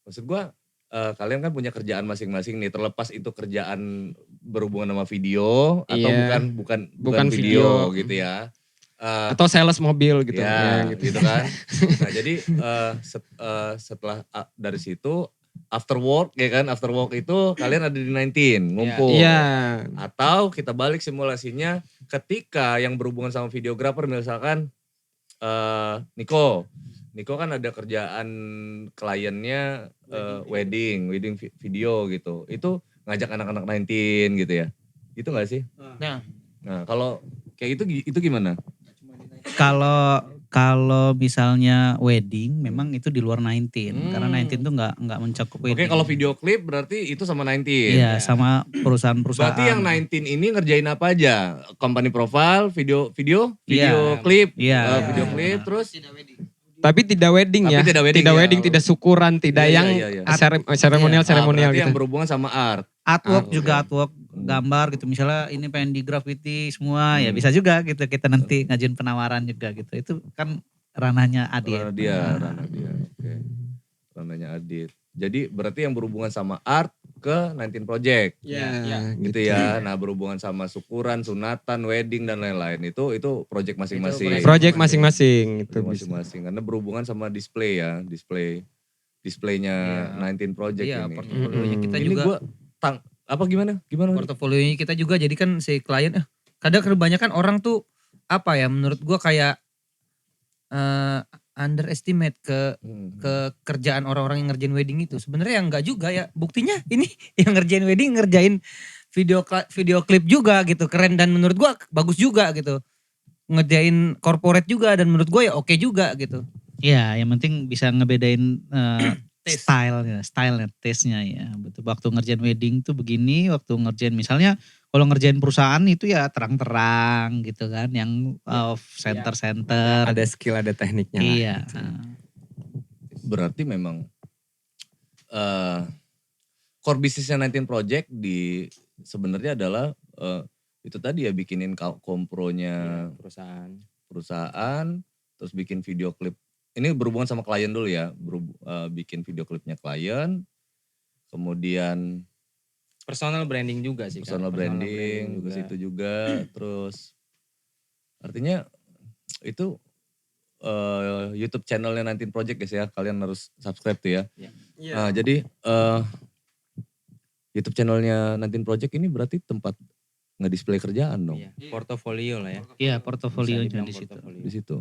Maksud gua kalian kan punya kerjaan masing-masing nih. Terlepas itu kerjaan berhubungan sama video atau Iya. bukan video gitu ya. Atau sales mobil gitu. Ya, gitu. gitu kan. Nah jadi setelah dari situ after work ya kan, after work itu kalian ada di 19 ngumpul. Iya. Atau kita balik simulasinya ketika yang berhubungan sama videografer misalkan Niko kan ada kerjaan kliennya wedding video gitu. Itu ngajak anak-anak 19 gitu ya. Itu gak sih? Nah kalau kayak itu gimana? Kalau misalnya wedding memang itu di luar 19 karena 19 tuh nggak mencakup Oke, wedding. kalau video klip berarti itu sama 19. Iya, sama perusahaan-perusahaan. Berarti yang 19 ini ngerjain apa aja? Company profile, video Iya. klip, Iya. video klip, terus Tapi tidak wedding Tapi ya. tidak wedding ya. tidak syukuran, tidak Iya, yang iya, iya. seremonial berarti gitu. yang berhubungan sama art. artwork Oke. juga artwork gambar gitu. Misalnya ini pengen di graffiti semua ya bisa juga gitu. Kita nanti ngajuin penawaran juga gitu. Itu kan ranahnya Adit. Ranah dia. Oke. Ranahnya Adit. Jadi berarti yang berhubungan sama art ke 19 Project. Iya, Gitu ya. Nah, berhubungan sama syukuran, sunatan, wedding dan lain-lain itu project masing-masing. Project masing-masing itu Project bisa. masing-masing karena berhubungan sama display ya, display displaynya Iya. 19 Project Iya, ini. portofolionya kita Ini juga. gue apa gimana? Portofolionya kita juga, jadi kan si klien kadang kebanyakan orang tuh apa ya, menurut gua kayak underestimate ke kerjaan orang-orang yang ngerjain wedding itu. Sebenarnya enggak juga ya. Buktinya ini yang ngerjain wedding ngerjain video klip juga gitu, keren dan menurut gua bagus juga gitu. Ngerjain corporate juga dan menurut gua ya oke juga gitu. Iya, yang penting bisa ngebedain Taste. stylenya, taste-nya ya. Betul. Waktu ngerjain wedding tuh begini, waktu ngerjain misalnya kalau ngerjain perusahaan itu ya terang-terang gitu kan, yang center-center. Ada skill, ada tekniknya lah. Iya. gitu. Berarti memang core bisnisnya 19 Project sebenarnya adalah itu tadi ya, bikinin kompronya perusahaan, terus bikin video klip. Ini berhubungan sama klien dulu ya, bikin video klipnya klien, kemudian Personal branding juga sih. personal branding ke situ juga, terus artinya itu YouTube channelnya 19 Project guys ya, kalian harus subscribe tuh ya. Nah, jadi YouTube channelnya 19 Project ini berarti tempat nge-display kerjaan dong. Iya, portofolio lah ya. Iya, Bisa portofolionya dibilang di situ. portofolio. Di situ.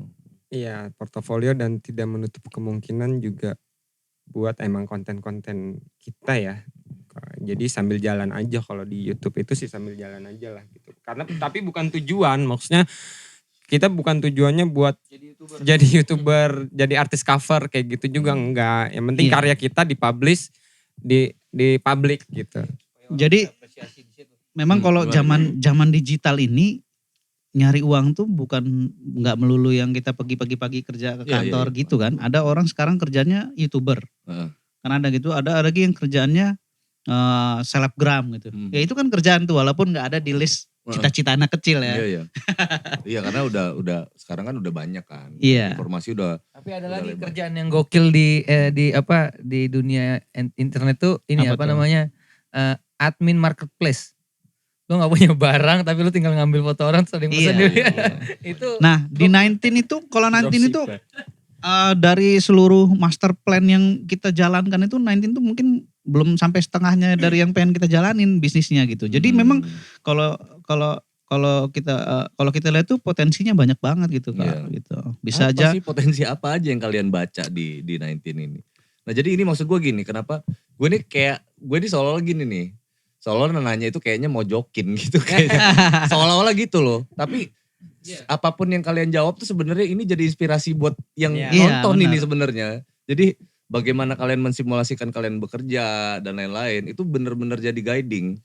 Iya, portofolio dan tidak menutup kemungkinan juga buat emang konten-konten kita ya. Jadi sambil jalan aja, kalau di YouTube itu sih sambil jalan aja lah gitu. Karena tapi bukan tujuan, maksudnya kita bukan tujuannya buat jadi YouTuber, jadi artis cover kayak gitu juga enggak. Yang penting Iya. karya kita dipublish di publik gitu. Jadi memang kalau gimana? zaman digital ini nyari uang tuh bukan nggak melulu yang kita pagi-pagi kerja ke Iya, kantor iya. gitu kan. Ada orang sekarang kerjanya YouTuber. Heeh. Kan ada gitu, ada lagi yang kerjaannya selebgram gitu. Hmm. Ya itu kan kerjaan tuh walaupun nggak ada di list cita-cita anak kecil ya. Iya, iya. Iya, karena udah sekarang kan udah banyak kan. Iya. Informasi udah. Tapi ada Udah lagi lebar. kerjaan yang gokil di dunia internet tuh ini Apa apa tuh? namanya? Admin marketplace. Lu gak punya barang tapi lu tinggal ngambil foto orang terus ada yang Iya. pesan dia. Iya. Itu Nah di 19 itu kalau 19 itu dari seluruh master plan yang kita jalankan itu 19 itu mungkin belum sampai setengahnya dari yang pengen kita jalanin bisnisnya gitu. Jadi memang kalau kita lihat tuh potensinya banyak banget gitu Kak. Iya. Gitu. Bisa Apa aja. sih potensi apa aja yang kalian baca di 19 ini? Nah, jadi ini maksud gue gini, kenapa gue ini seolah-olah gini nih. Seolah-olah nanya itu kayaknya mau jokin gitu kayaknya. Seolah-olah gitu loh. Tapi apapun yang kalian jawab tuh sebenarnya ini jadi inspirasi buat yang Iya, nonton benar. ini sebenarnya. Jadi bagaimana kalian mensimulasikan kalian bekerja dan lain-lain itu benar-benar jadi guiding.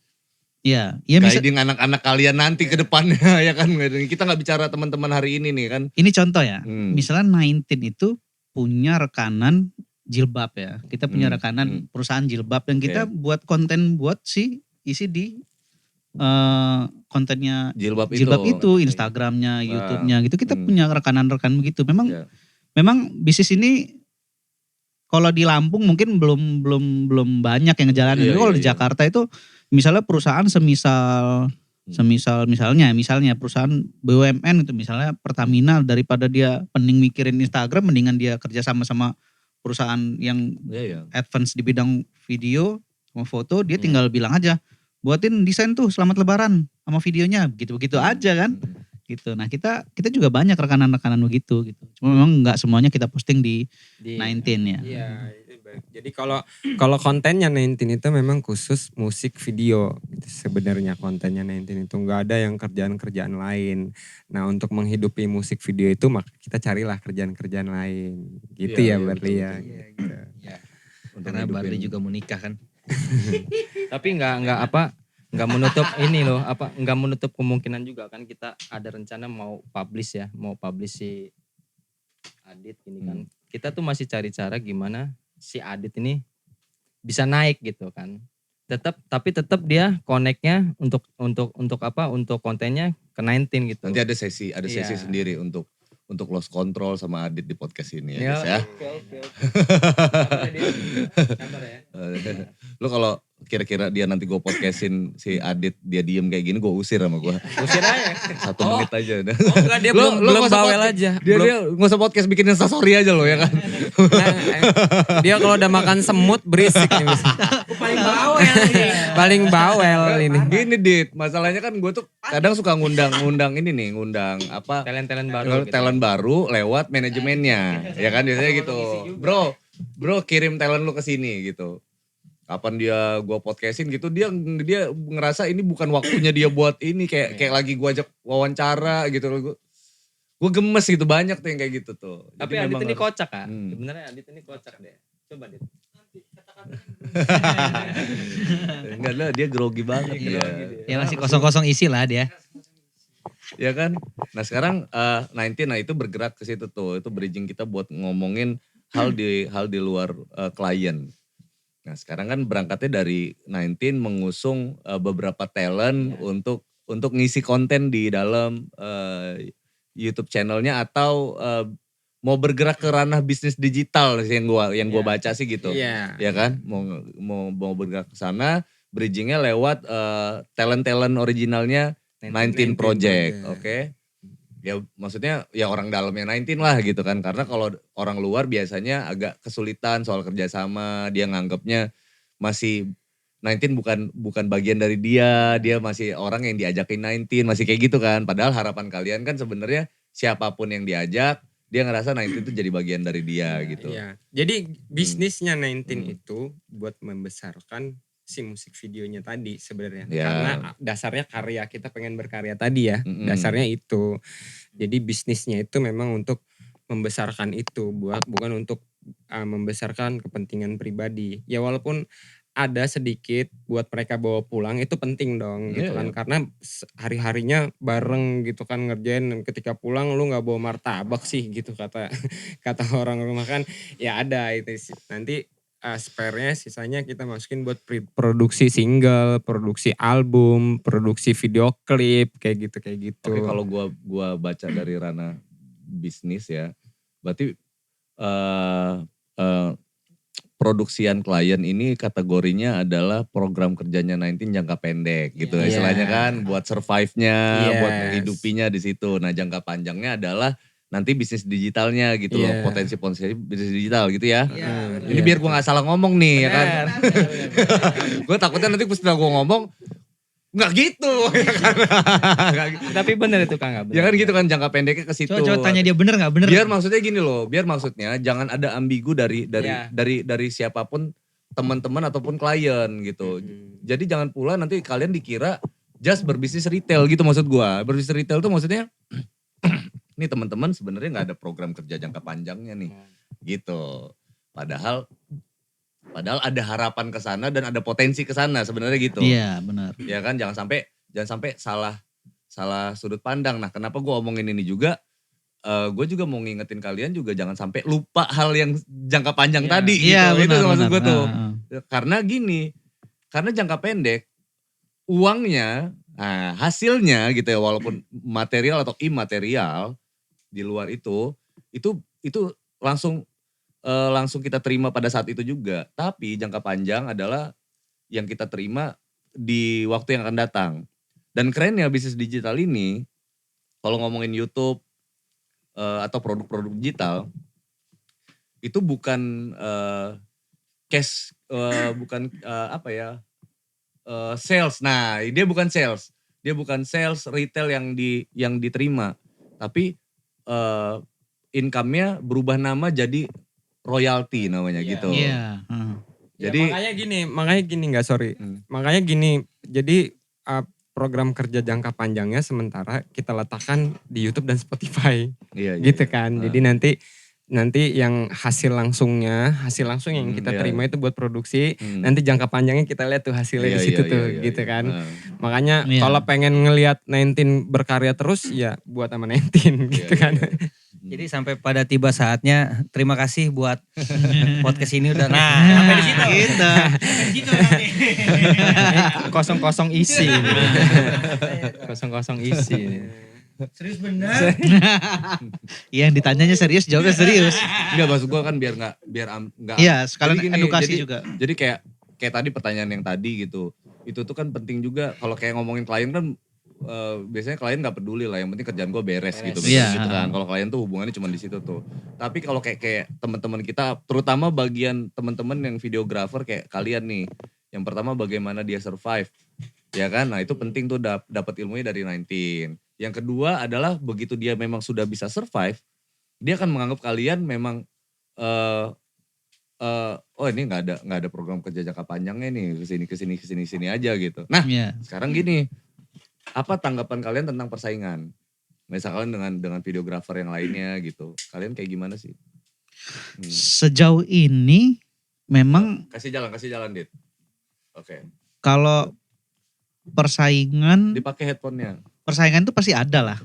Iya, ya bisa. Guiding anak-anak kalian nanti ke depannya ya kan. Kita nggak bicara teman-teman hari ini nih kan. Ini contoh ya. Hmm. Misalnya 19 itu punya rekanan jilbab ya. Kita punya rekanan Hmm. perusahaan jilbab dan kita Oke. buat konten buat isi di kontennya Jilbab itu Instagramnya, YouTube-nya gitu. Kita Hmm. punya rekanan-rekanan begitu. Memang Ya. memang bisnis ini kalau di Lampung mungkin belum banyak yang ngejalanin. Iya, Tapi kalau iya, di iya. Jakarta itu misalnya perusahaan misalnya perusahaan BUMN itu misalnya Pertamina, daripada dia pening mikirin Instagram mendingan dia kerja sama perusahaan yang Iya, iya. advance di bidang video sama foto, dia tinggal bilang aja buatin desain tuh selamat lebaran sama videonya begitu aja kan gitu. Nah kita juga banyak rekanan-rekanan begitu gitu. Cuma memang nggak semuanya kita posting di 19 ya. Iya, itu baik. Jadi kalau kontennya 19 itu memang khusus musik video. Gitu. Sebenarnya kontennya 19 itu nggak ada yang kerjaan-kerjaan lain. Nah untuk menghidupi musik video itu maka kita carilah kerjaan-kerjaan lain. Gitu Iya, ya iya, Barli betul, ya. betul. Gitu. Untuk karena ngidupin. Barli juga mau nikah kan. Tapi nggak menutup ini loh, nggak menutup kemungkinan juga kan kita ada rencana mau publish si Adit ini kan. Kita tuh masih cari cara gimana si Adit ini bisa naik gitu kan. Tapi tetap dia connect-nya untuk kontennya ke 19 gitu. Nanti ada sesi Iya. sendiri untuk lost control sama Adit di podcast ini ya guys ya. Oke. Lu kira-kira dia nanti gue podcastin si Adit dia diem kayak gini, gue usir sama gue. Usir aja. 1 menit aja. Oh enggak, dia belum Lo nggak usah bawel podcast. aja. Dia nggak usah podcast bikin instastory aja lo ya kan. Dia kalau udah makan semut berisik nih. Paling bawel nih. Paling bawel ini. Gini Dit, masalahnya kan gue tuh kadang suka ngundang apa Talent-talent baru. gitu. talent baru lewat manajemennya, ya kan biasanya gitu. Bro kirim talent lu ke sini gitu. Kapan gua podcastin gitu, dia ngerasa ini bukan waktunya dia buat ini, kayak lagi gua ajak wawancara gitu. Gue gemes gitu, banyak tuh yang kayak gitu tuh. Tapi Jadi Adit memang ini harus- kocak Kak. Sebenarnya Adit ini kocak deh. Coba Dit. Enggak lah, dia grogi banget dia. Ya masih kosong-kosong isi lah dia. Ya kan? Nah sekarang 19 nah itu bergerak ke situ tuh. Itu bridging kita buat ngomongin hal di luar klien. Nah sekarang kan berangkatnya dari 19 mengusung beberapa talent untuk ngisi konten di dalam YouTube channelnya atau mau bergerak ke ranah bisnis digital sih yang gua baca sih gitu. Iya. Ya kan? Mau bergerak ke sana, bridgingnya lewat talent-talent originalnya 19 Project, oke. Ya maksudnya ya orang dalamnya 19 lah gitu kan. Karena kalau orang luar biasanya agak kesulitan soal kerjasama. Dia nganggapnya masih 19 bukan bagian dari dia masih orang yang diajakin 19, masih kayak gitu kan. Padahal harapan kalian kan sebenarnya siapapun yang diajak, dia ngerasa 19 itu jadi bagian dari dia gitu. Iya. Jadi bisnisnya 19 itu buat membesarkan si musik videonya tadi sebenarnya. Ya. Karena dasarnya karya, kita pengen berkarya tadi ya. Mm-mm. Dasarnya itu. Jadi bisnisnya itu memang untuk membesarkan itu, bukan untuk membesarkan kepentingan pribadi. Ya walaupun ada sedikit buat mereka bawa pulang itu penting dong gitu Iya, kan. iya. Karena hari-harinya bareng gitu kan ngerjain, ketika pulang lu nggak bawa martabak sih gitu kata orang rumah kan. Ya ada itu sih. Nanti spare-nya sisanya kita masukin buat produksi single, produksi album, produksi video klip kayak gitu. Oke, kalau gua baca dari ranah bisnis ya, berarti produksian klien ini kategorinya adalah program kerjanya 19 jangka pendek gitu Iya. istilahnya kan, buat survive-nya, buat Yes. menghidupinya di situ. Nah, jangka panjangnya adalah nanti bisnis digitalnya gitu loh, Iya. potensi bisnis digital gitu ya. Ini Iya. biar gua nggak salah ngomong nih ya kan. Gue takutnya nanti setelah gua ngomong nggak gitu ya kan. Nggak gitu. Tapi bener itu Kang. Nggak bener. Ya kan gitu kan, jangka pendeknya ke situ. Coba tanya dia bener gak? Bener Biar maksudnya gini loh, biar maksudnya jangan ada ambigu dari Iya. siapapun teman-teman ataupun klien gitu. Jadi jangan pula nanti kalian dikira just berbisnis retail gitu maksud gua. Berbisnis retail tuh maksudnya nih teman-teman sebenarnya nggak ada program kerja jangka panjangnya nih. Gitu. Padahal ada harapan ke sana dan ada potensi ke sana sebenarnya gitu. Iya benar. Ya kan, jangan sampai salah sudut pandang. Nah, kenapa gue omongin ini juga? Gue juga mau ngingetin kalian juga jangan sampai lupa hal yang jangka panjang Iya. tadi Iya gitu. Itu benar. maksud gue tuh. Heeh. Karena gini, karena jangka pendek uangnya, hasilnya gitu ya, walaupun material atau imaterial di luar itu langsung kita terima pada saat itu juga. Tapi jangka panjang adalah yang kita terima di waktu yang akan datang. Dan kerennya bisnis digital ini, kalau ngomongin YouTube atau produk-produk digital, itu bukan cash, bukan sales. Nah, dia bukan sales. Dia bukan sales retail yang diterima. Tapi income-nya berubah nama jadi royalty namanya gitu. Iya. heeh. Jadi makanya gini nggak sorry. Makanya gini, jadi program kerja jangka panjangnya sementara kita letakkan di YouTube dan Spotify. iya, Gitu kan. Jadi nanti yang hasil langsung yang kita iya. terima itu buat produksi, nanti jangka panjangnya kita lihat tuh hasilnya di situ tuh gitu kan. Makanya Iya. kalau pengen ngelihat 19 berkarya terus ya buat sama 19 gitu kan. Jadi sampai pada tiba saatnya, terima kasih buat podcast ini udah. Nah, sampai di situ. Gitu. Sampai di situ nanti. Kosong-kosong isi. Kosong-kosong isi. Serius benar. Iya, yang ditanyanya serius, jawabnya serius. Enggak, maksud gue kan biar nggak Iya, sekalian Jadi gini, edukasi juga. Jadi kayak kayak tadi pertanyaan yang tadi gitu. Itu tuh kan penting juga kalau kayak ngomongin klien kan biasanya klien nggak peduli lah, yang penting kerjaan gue beres gitu, Iya. gitu kan. Kalau klien tuh hubungannya cuma di situ tuh. Tapi kalau kayak teman-teman kita, terutama bagian teman-teman yang videografer kayak kalian nih, yang pertama bagaimana dia survive, ya kan? Nah itu penting tuh dapat ilmunya dari 19. Yang kedua adalah begitu dia memang sudah bisa survive, dia akan menganggap kalian memang oh ini nggak ada program kerja jangka panjangnya nih, kesini aja gitu. Nah Iya. sekarang gini, apa tanggapan kalian tentang persaingan? Misalkan dengan videografer yang lainnya gitu, kalian kayak gimana sih? Sejauh ini memang Kasih jalan Dit. Oke. kalau persaingan Dipakai headphone-nya. itu pasti ada lah.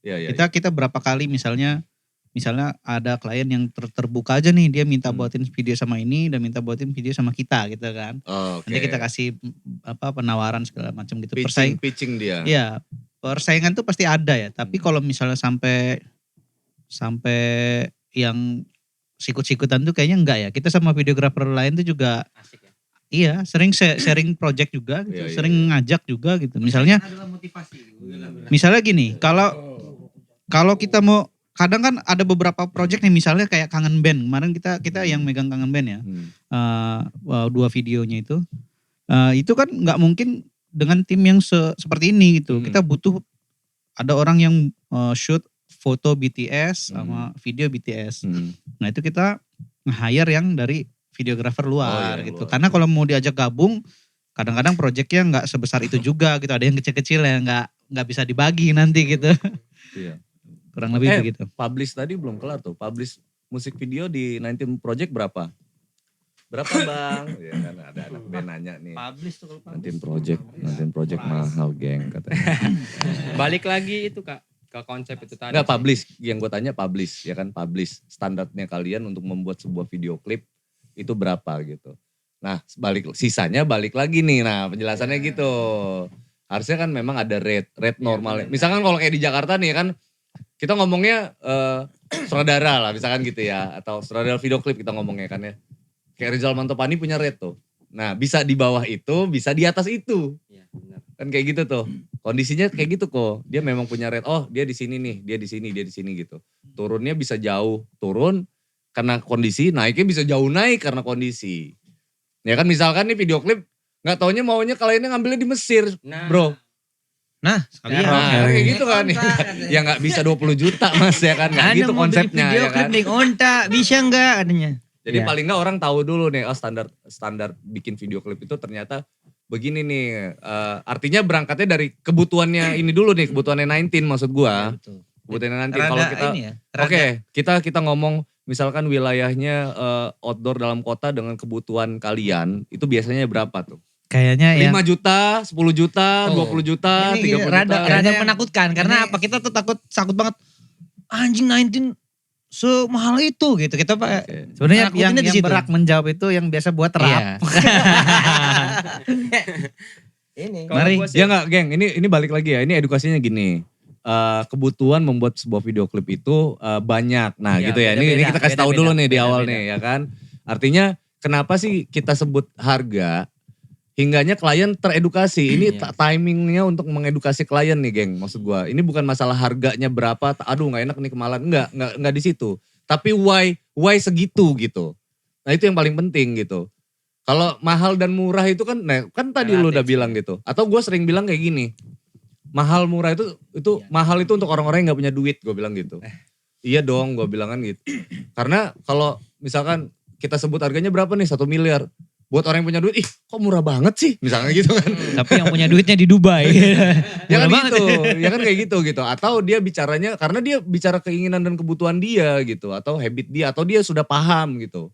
Iya. Kita berapa kali misalnya ada klien yang terbuka aja nih, dia minta buatin video sama ini dan minta buatin video sama kita gitu kan. Oke. Nanti kita kasih penawaran segala macam gitu. Pitching dia. Iya, persaingan tuh pasti ada ya. Tapi kalau misalnya sampai yang sikut-sikutan tuh kayaknya enggak ya. Kita sama videografer lain tuh juga Asik ya. iya, sering sharing project juga gitu, Iya, sering ngajak juga gitu. Misalnya gini, kalau kita mau, kadang kan ada beberapa project nih, misalnya kayak Kangen Band. Kemarin kita yang megang Kangen Band ya. 2 videonya itu kan nggak mungkin dengan tim yang seperti ini gitu. Kita butuh ada orang yang shoot foto BTS sama video BTS. Nah itu kita nge-hire yang dari videografer luar gitu. Luar. Karena kalau mau diajak gabung, kadang-kadang projectnya nggak sebesar itu juga gitu. Ada yang kecil-kecil ya nggak bisa dibagi nanti gitu. Iya. Kurang lebih begitu. Publish tadi belum kelar tuh. Publish musik video di 19 Project berapa? Berapa bang? Ya kan ada anak band nanya nih. Publish tuh kalau 19 Project mahal geng katanya. Balik lagi itu Kak ke konsep itu tadi. Enggak sih. publish, yang gue tanya publish ya kan, publish. Standarnya kalian untuk membuat sebuah video klip itu berapa gitu. Nah sisanya balik lagi nih, nah penjelasannya gitu. Harusnya kan memang ada rate normalnya. Misalkan kalau kayak di Jakarta nih kan, kita ngomongnya sutradara lah misalkan gitu ya. Atau sutradara video klip kita ngomongnya kan ya. Kayak Rizal Mantopani punya rate tuh. Nah bisa di bawah itu, bisa di atas itu. Iya, benar. Kan kayak gitu tuh. Kondisinya kayak gitu kok. Dia memang punya rate. Oh dia di sini nih, dia di sini gitu. Turunnya bisa jauh turun karena kondisi, naiknya bisa jauh naik karena kondisi. Ya kan misalkan nih video klip, gak taunya maunya kliennya ngambilnya di Mesir, bro. Nah, sekalian. Nah, kayak gitu kan. Ya gak bisa 20 juta mas ya kan. Gak gitu konsepnya video ya kan. klip nih onta, bisa enggak katanya. Jadi Ya. paling gak orang tahu dulu nih, oh standar bikin video klip itu ternyata begini nih. Artinya berangkatnya dari kebutuhannya ini dulu nih, kebutuhannya 19 maksud gua. Kebutuhannya 19 kalau kita ini ya. oke, kita ngomong misalkan wilayahnya outdoor dalam kota dengan kebutuhan kalian, itu biasanya berapa tuh? Kayaknya 5 yang juta, 10 juta, 20 juta, Ini 30 juta. rada menakutkan karena apa? Kita tuh takut banget. Anjing 19 semahal itu gitu. Kita Pak sebenarnya nakutinnya di yang situ. berhak menjawab itu yang biasa buat rap. Iya. Ini. Mari. Kalau gua sih, Ya enggak, geng, ini balik lagi ya. Ini edukasinya gini. Kebutuhan membuat sebuah video klip itu banyak. Nah, Iya, gitu ya. Ini beda-beda, kita kasih tahu dulu nih di beda-beda. awal nih ya kan. Artinya kenapa sih kita sebut harga hingganya klien teredukasi. Ini Iya. timingnya untuk mengedukasi klien nih, geng. Maksud gua, ini bukan masalah harganya berapa. Aduh, nggak enak nih kemalan. Enggak di situ. Tapi why segitu gitu. Nah, itu yang paling penting gitu. Kalau mahal dan murah itu kan, nah kan tadi lu udah Relatif bilang gitu. Atau gue sering bilang kayak gini, mahal murah itu mahal itu untuk orang-orang yang nggak punya duit, gue bilang gitu. Iya dong, gue bilang kan gitu. Karena kalau misalkan kita sebut harganya berapa nih, 1 miliar. Buat orang yang punya duit, ih kok murah banget sih, misalnya gitu kan. Tapi yang punya duitnya di Dubai. Ya kan Murah banget gitu, ya kan kayak gitu. Atau dia bicaranya, karena dia bicara keinginan dan kebutuhan dia gitu. Atau habit dia, atau dia sudah paham gitu.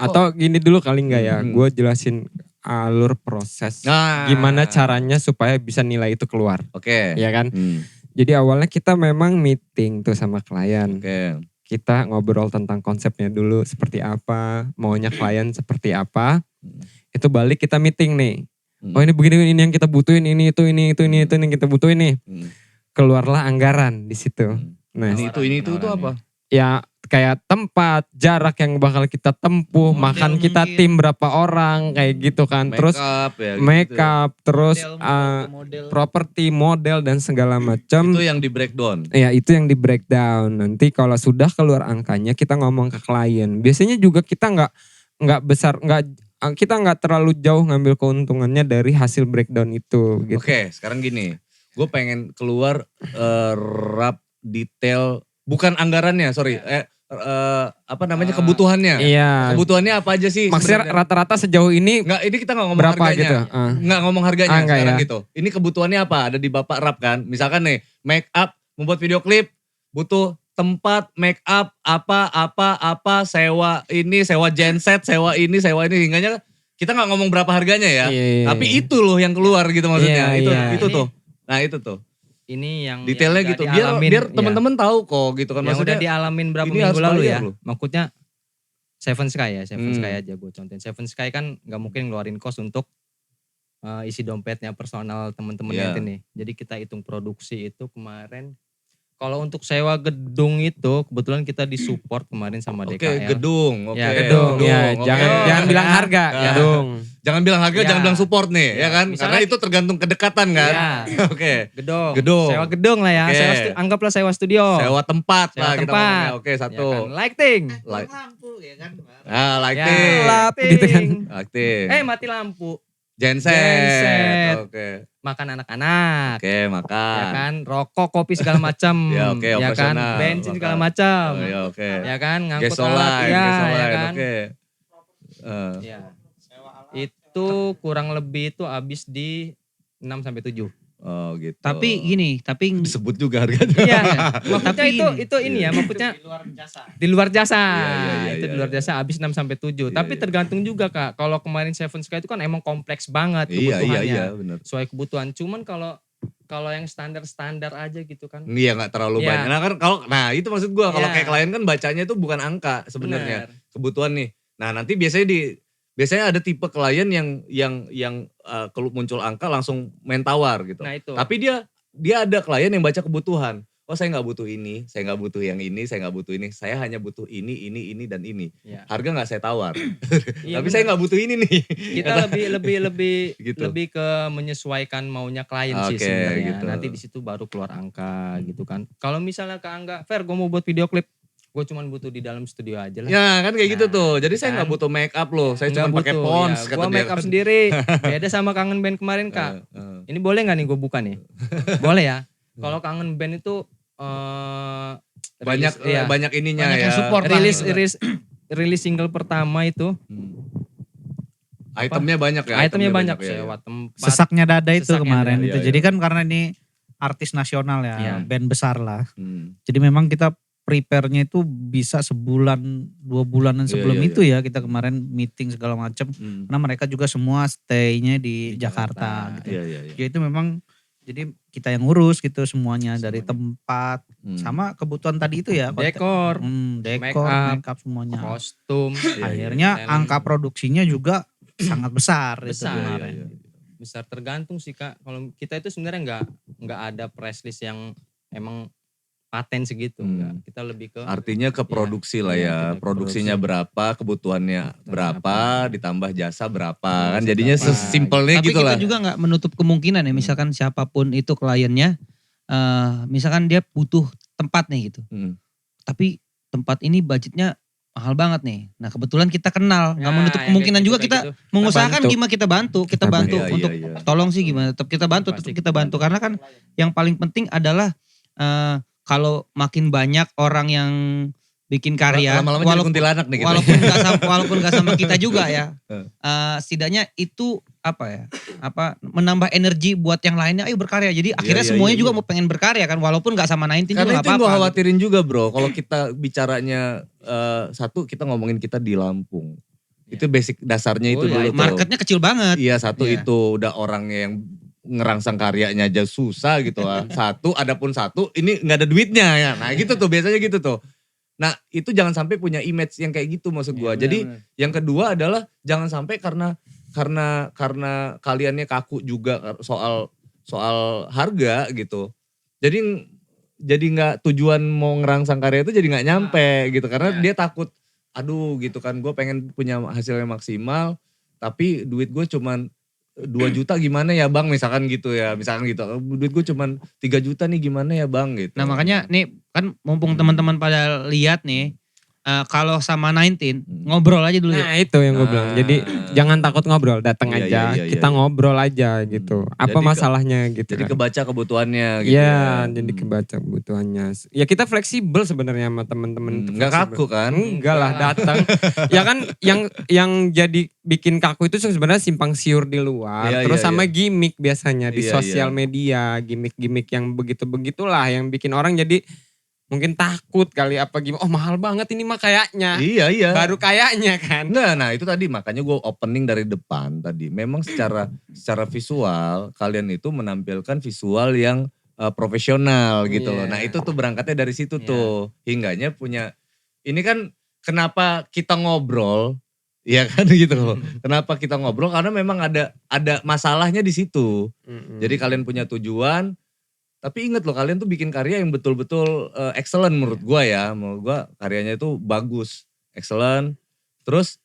Atau gini dulu kali enggak ya, Hmm. gue jelasin alur proses. Nah, Gimana caranya supaya bisa nilai itu keluar, Oke. ya kan? Hmm, Jadi awalnya kita memang meeting tuh sama klien. Oke. Kita ngobrol tentang konsepnya dulu seperti apa, maunya klien seperti apa. Itu balik kita meeting nih. Oh ini begini, ini yang kita butuhin, ini itu yang kita butuhin nih. Hmm. Keluarlah anggaran di situ. Nah, Ini itu apa? ya kayak tempat, jarak yang bakal kita tempuh, Model makan kita mungkin. tim berapa orang kayak gitu kan. Terus Makeup ya. make gitu ya. up, terus Model. properti, model dan segala macam. Itu yang di breakdown. Ya itu yang di breakdown. Nanti kalau sudah keluar angkanya kita ngomong ke klien. Biasanya juga kita nggak besar, kita nggak terlalu jauh ngambil keuntungannya dari hasil breakdown itu. Gitu. Oke, sekarang gini. Gue pengen keluar rap detail, bukan anggarannya, sorry. Apa namanya, kebutuhannya. Iya. Kebutuhannya apa aja sih Maksudnya sebenarnya? rata-rata sejauh ini Enggak, ini kita nggak ngomong berapa harganya. gitu? Nggak ngomong harganya Enggak sekarang ya. gitu. Ini kebutuhannya apa? Ada di Bapak Rap kan. Misalkan nih, make up, membuat video klip, butuh tempat, make up, apa, sewa ini, sewa genset, sewa ini, hingganya kita nggak ngomong berapa harganya ya. Iya. Tapi itu loh yang keluar gitu maksudnya. Iya, Itu iya. tuh. Nah itu tuh. Ini yang Detailnya yang gitu. udah Biar dialamin, teman-teman tahu kok gitu kan. yang udah Maksudnya dialamin berapa ini minggu harus lalu bayar ya. loh. Maksudnya Seven Sky ya, Seven Hmm. Sky aja gue contohin. Seven Sky kan nggak mungkin ngeluarin kos untuk isi dompetnya personal temen-temen Iya. nih. Jadi kita hitung produksi itu kemarin. Kalau untuk sewa gedung itu kebetulan kita disupport kemarin sama Oke, DKL. gedung. Oke, Ya, gedung. Ya, oke. jangan bilang harga, Ya. gedung. Jangan bilang harga, Ya. jangan bilang support nih, ya Ya, kan? misalnya- Karena itu tergantung kedekatan kan. Ya, Oke. gedung. Gedung. Sewa gedung lah ya. Oke. Anggaplah sewa studio. Sewa tempat Sewa lah kita tempat. ngomongnya. Oke, Ya satu. kan? Lighting. Light. Lampu ya kan. Lighting. Gelap gitu kan. Lighting. Mati lampu. Genset. Genset. Oke. Makan anak-anak. Oke, makan. Ya kan, rokok, kopi segala macam. Ya, oke, ya kan, operasional. bensin segala Makan. macam. Oh, ya, oke. Ya kan, ngangkut Gas online, ya, gas ya online, kan. oke. Ya. Itu kurang lebih itu habis di 6 sampai 7. Oh gitu. Tapi gini, tapi disebut juga harganya. Iya. Maksudnya Tapi itu ini ya, maksudnya di luar jasa. di luar jasa. Iya, Itu iya, di luar iya. jasa habis 6 sampai 7. Iya, Tapi iya. tergantung juga Kak. Kalau kemarin Seven Sky itu kan emang kompleks banget Iya, kebutuhannya. benar. Sesuai kebutuhan. Cuman kalau yang standar-standar aja gitu kan. Iya, nggak terlalu Iya. banyak. Nah, itu maksud gua kalau Iya. kayak klien kan bacanya itu bukan angka sebenarnya. Bener. Kebutuhan nih. Nah, nanti biasanya ada tipe klien yang kalau muncul angka langsung main tawar gitu. Nah itu. Tapi dia ada klien yang baca kebutuhan. Oh, saya nggak butuh ini, saya nggak butuh yang ini, saya nggak butuh ini. Saya hanya butuh ini, dan ini. Ya. Harga nggak saya tawar. Iya, Tapi saya nggak butuh ini nih. kita lebih Gitu. lebih ke menyesuaikan maunya klien sih Oke, sebenarnya. gitu. Nanti di situ baru keluar angka gitu kan. Kalau misalnya ke angka, Fer, gue mau buat video klip, gue cuman butuh di dalam studio aja lah. Ya kan kayak gitu Nah, tuh. Jadi saya kan. nggak butuh make up loh. Saya Nggak cuma pakai butuh, pons. ya. Kata Gua dia make up kan. sendiri. Beda sama Kangen Band kemarin Kak. Ini boleh nggak nih gue buka nih? Boleh ya. Kalau Kangen Band itu banyak rilis- iya. banyak ininya Banyak ya. yang support lah rilis gitu. rilis single pertama itu. Itemnya banyak ya. Itemnya banyak, ya. sewa tempat. Sesaknya dada itu Sesaknya kemarin dada, itu. iya, Jadi iya. kan karena ini artis nasional ya, Iya. band besar lah. Hmm. Jadi memang kita prepare-nya itu bisa sebulan, 2 bulanan Iya, sebelum iya, itu ya. Kita kemarin meeting segala macam. Hmm. Karena mereka juga semua stay-nya di Di Jakarta Jakarta. gitu. Iya, iya, iya. Ya itu memang jadi kita yang ngurus gitu semuanya dari Semuanya. tempat Hmm. sama kebutuhan tadi itu ya. Dekor, Dekor, make make up semuanya. kostum. Iya, Akhirnya talent. angka produksinya juga sangat besar, itu Besar. kemarin. Iya, iya. Besar tergantung sih Kak. Kalau kita itu sebenarnya nggak ada press list yang emang paten segitu, Hmm. enggak. Kita lebih ke Artinya ke produksi lah Iya, ya. kita ke Produksinya berapa, kebutuhannya berapa, ditambah jasa berapa. Kan Jasa jadinya berapa. sesimpelnya Tapi gitu kita lah. juga nggak menutup kemungkinan ya, misalkan siapapun itu kliennya, misalkan dia butuh tempat nih gitu. Hmm. Tapi tempat ini budgetnya mahal banget nih. Nah kebetulan kita kenal, nggak Ya, menutup yang kemungkinan kayak juga gitu, kita kayak gitu. mengusahakan bantu. gimana kita bantu Iya, iya, untuk iya. tolong sih gimana, tetap kita bantu, Pasti tetap kita bantu karena kan yang paling penting adalah kalau makin banyak orang yang bikin karya, Lama-lama jadi kuntilanak nih kita. walaupun nggak sama kita juga ya, Eh. setidaknya itu menambah energi buat yang lainnya, ayo berkarya. Jadi akhirnya iya, semuanya iya, juga iya. mau pengen berkarya kan, walaupun nggak sama 19 juga Karena nggak itu yang gue apa-apa. khawatirin juga bro. Kalau kita bicaranya satu, kita ngomongin kita di Lampung. Itu basic dasarnya itu Oh, iya, dulu tuh. Marketnya kecil banget. Iya, satu Iya. itu udah orangnya yang ngerangsang karyanya aja susah gitu lah. Adapun satu ini nggak ada duitnya ya. Nah gitu tuh biasanya gitu tuh. Nah itu jangan sampai punya image yang kayak gitu maksud gua. Iya, Jadi benar-benar. yang kedua adalah jangan sampai karena kaliannya kaku juga soal harga gitu. Jadi jadi nggak tujuan mau ngerangsang karya itu jadi nggak nyampe gitu karena dia takut aduh gitu kan gue pengen punya hasil yang maksimal tapi duit gue cuman 2 juta gimana ya bang misalkan gitu duit gue cuman 3 juta nih gimana ya bang gitu. Nah makanya nih kan mumpung teman-teman pada lihat nih, kalau sama 19 ngobrol aja dulu yuk. Nah itu yang gue bilang. Jadi jangan takut ngobrol, datang Iya, aja. iya, iya, Kita iya. ngobrol aja gitu. Apa Jadi masalahnya gitu. Jadi kan. kebaca kebutuhannya gitu Iya, ya. jadi kebaca kebutuhannya. Ya kita fleksibel sebenarnya sama teman-teman. itu Nggak fleksibel. kaku kan? Enggak lah, datang. Ya kan yang jadi bikin kaku itu sebenarnya simpang siur di luar. Iya, Terus iya, sama iya. gimmick biasanya di Iya, sosial iya. media, gimmick-gimmick yang begitu-begitulah yang bikin orang jadi mungkin takut kali apa gimana. Oh mahal banget ini mah kayaknya. Iya. Baru kayaknya kan. Nah itu tadi makanya gue opening dari depan tadi. Memang secara visual kalian itu menampilkan visual yang profesional gitu loh. Iya. Nah itu tuh berangkatnya dari situ Iya. tuh. Hingganya punya, ini kan kenapa kita ngobrol, ya kan gitu loh. Kenapa kita ngobrol karena memang ada masalahnya di situ. Jadi kalian punya tujuan, tapi inget loh kalian tuh bikin karya yang betul-betul excellent menurut gua ya. Menurut gua karyanya itu bagus, excellent. Terus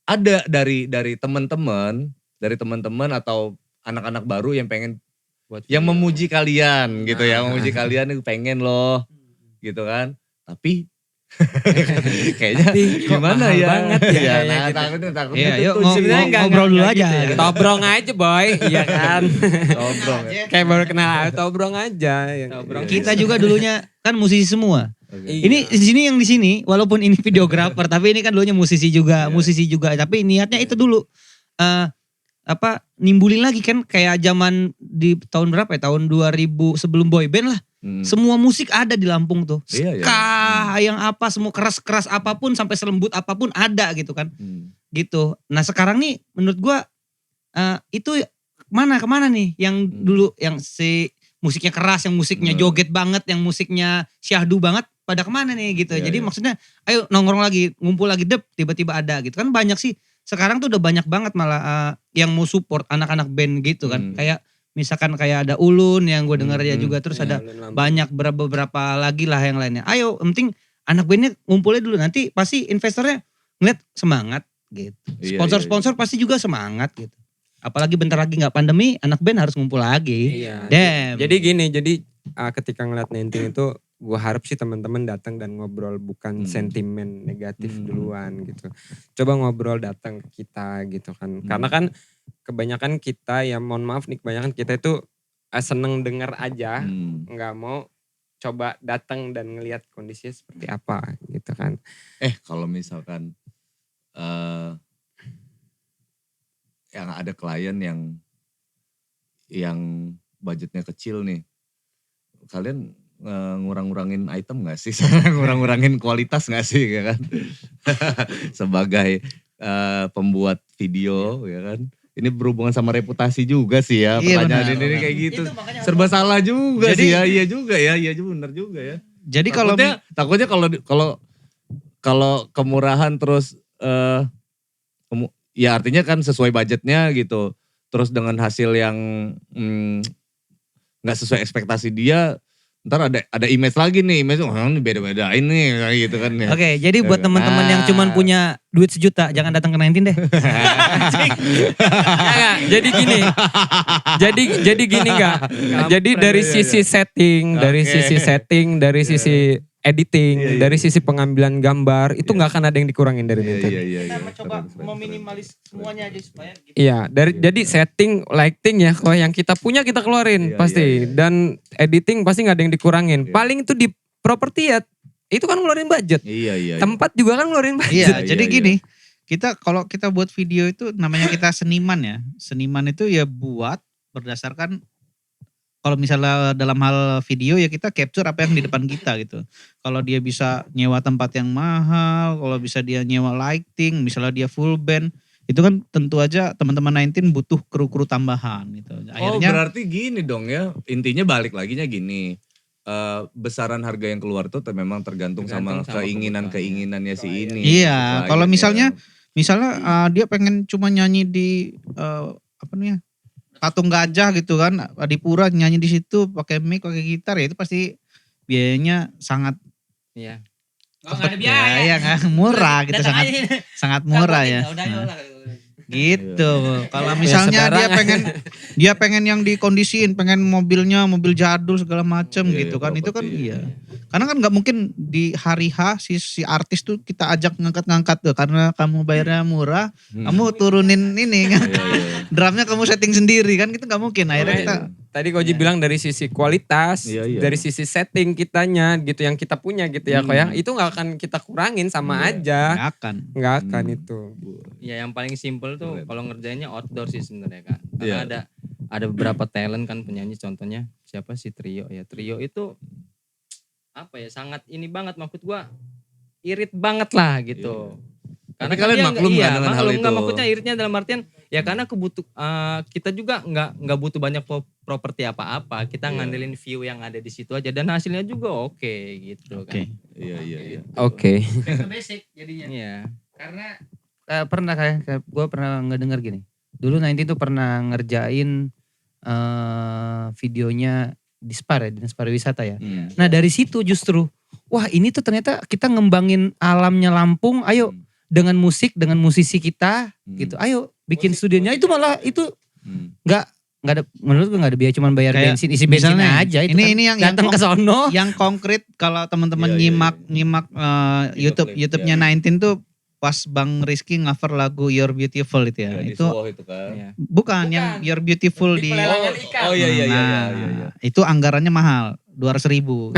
ada dari teman-teman atau anak-anak baru yang pengen yang memuji kalian gitu ya, memuji kalian pengen loh gitu kan. Tapi kayaknya gimana mahal ya? banget ya Iya, kayaknya nah, gitu. takutnya Iya, yuk tuh ngobrol sih. ngobrol dulu aja. gitu ya. Tobrong aja boy, iya kan. Ngobrol ya. Kayak baru kenal, tobrong aja. Tobrong. Kita juga dulunya kan musisi semua. Oke. Ini di sini yang di sini walaupun ini videografer tapi ini kan dulunya musisi juga, Tapi niatnya itu dulu nimbulin lagi kan kayak zaman di tahun berapa ya? Tahun 2000 sebelum boy band lah. Semua musik ada di Lampung tuh. Iya, iya. Ska, yang apa semua keras-keras apapun sampai selembut apapun ada gitu kan. Gitu. Nah, sekarang nih menurut gua itu kemana nih yang dulu yang si musiknya keras, yang musiknya joget banget, yang musiknya syahdu banget, pada kemana nih gitu. Iya, Jadi iya. maksudnya ayo nongkrong lagi, ngumpul lagi tiba-tiba ada gitu kan banyak sih. Sekarang tuh udah banyak banget malah yang mau support anak-anak band gitu kan. Kayak misalkan kayak ada Ulun yang gue denger ya juga. Terus ada banyak beberapa lagi lah yang lainnya. Ayo yang penting anak bandnya ngumpulnya dulu. Nanti pasti investornya ngeliat semangat gitu. Iya, Sponsor-sponsor pasti juga semangat gitu. Apalagi bentar lagi gak pandemi, anak band harus ngumpul lagi. Iya. Damn. Jadi gini, ketika ngeliat Nenting itu gue harap sih teman-teman datang dan ngobrol bukan sentimen negatif duluan gitu. Coba ngobrol datang ke kita gitu kan. Karena kan kebanyakan kita ya mohon maaf nih kebanyakan kita itu seneng denger aja, nggak mau coba datang dan ngelihat kondisinya seperti apa gitu kan. Kalau misalkan yang ada klien yang budgetnya kecil nih, kalian ngurang-ngurangin item gak sih? Ngurang-ngurangin kualitas gak sih ya kan? Sebagai pembuat video ya kan? Ini berhubungan sama reputasi juga sih ya, Iya, pertanyaan benar, ini benar. kayak gitu. Itu makanya Serba salah juga Jadi- sih ya, iya juga benar juga ya. Jadi kalau Takutnya kalau kemurahan terus ya artinya kan sesuai budgetnya gitu. Terus dengan hasil yang nggak sesuai ekspektasi dia, ntar ada image lagi nih, image ini beda-beda ini kayak gitu kan ya. Oke, jadi buat teman-teman yang cuman punya duit 1 juta, jangan datang ke 19 deh. Enggak, jadi gini. Jadi gini enggak. Jadi dari sisi setting, dari Oke. sisi setting, dari sisi editing, dari sisi pengambilan gambar, itu enggak akan ada yang dikurangin dari Nintendo. Iya. Coba meminimalis semuanya aja supaya gitu. Iya, jadi setting, lighting ya, kalau yang kita punya kita keluarin Iya, pasti. iya. Dan editing pasti nggak ada yang dikurangin. Iya. Paling itu di properti ya, itu kan ngeluarin budget. Iya. Tempat juga kan ngeluarin Iya, budget. jadi iya. gini, Kalau kita buat video itu namanya kita seniman ya. Seniman itu ya buat berdasarkan kalau misalnya dalam hal video ya kita capture apa yang di depan kita gitu. Kalau dia bisa nyewa tempat yang mahal, kalau bisa dia nyewa lighting, misalnya dia full band, itu kan tentu aja teman-teman 19 butuh kru-kru tambahan gitu. Oh berarti gini dong ya, intinya balik laginya gini. Besaran harga yang keluar tuh memang tergantung sama keinginannya si ini. Iya, Klien kalau ya. misalnya dia pengen cuma nyanyi di patung gajah gitu kan, di pura nyanyi di situ pakai mic, pakai gitar ya itu pasti biayanya sangat Iya. Nggak ada biaya. ya nggak murah gitu, Datang sangat aja. sangat murah ya. Udah ayo Nah, lah. gitu. Kalau Ya, misalnya sembarangan. dia pengen yang dikondisiin, pengen mobilnya mobil jadul segala macem Iya, gitu iya, kan, itu kan properti, iya. Karena kan nggak mungkin di hari H si artis tuh kita ajak ngangkat-ngangkat tuh, karena kamu bayarnya murah, kamu turunin ini kan, Iya, iya. drumnya kamu setting sendiri kan, itu nggak mungkin. Akhirnya Iya, kita iya. Tadi Koji bilang dari sisi kualitas, Iya, iya. dari sisi setting kitanya gitu yang kita punya gitu ya kok ya. Hmm. Itu nggak akan kita kurangin sama Iya. aja. nggak akan. Nggak akan Hmm. itu. Ya yang paling simpel tuh Keren. kalau ngerjainnya outdoor sih sebenarnya Kak. Iya. Karena ada beberapa talent kan penyanyi, contohnya siapa sih Trio ya. Trio itu apa ya, sangat ini banget, maksud gua irit banget lah gitu. Tapi kan kalian dia maklum iya, kan dengan hal maklum, itu? nggak, maksudnya iritnya dalam artian ya karena kita juga nggak butuh banyak properti apa-apa. Kita Iya. ngandelin view yang ada di situ aja dan hasilnya juga oke gitu Oke. kan. Iya, iya, iya. Oke. Basic jadinya. Iya. Karena pernah kayak gue pernah ngedenger gini. Dulu 19 tuh pernah ngerjain videonya Dispar ya, Dinas Pariwisata ya. Hmm. Nah dari situ justru, wah ini tuh ternyata kita ngembangin alamnya Lampung, ayo dengan musik, dengan musisi kita gitu, ayo bikin studionya, itu malah itu Hmm. nggak ada, menurut gue nggak ada biaya, cuman bayar Kayak bensin, isi bensin misalnya, aja itu ini kan. yang Datang ke sono. Yang konkret kalau teman-teman Iya, iya, nyimak YouTube-nya Iya. 19 tuh pas Bang Rizky cover lagu You're Beautiful itu ya. Iya, di Itu Solo itu kan. Iya. bukan yang You're Beautiful di pelelangan ikan. Oh iya, iya, iya, Nah, iya, iya. itu anggarannya mahal, 200.000.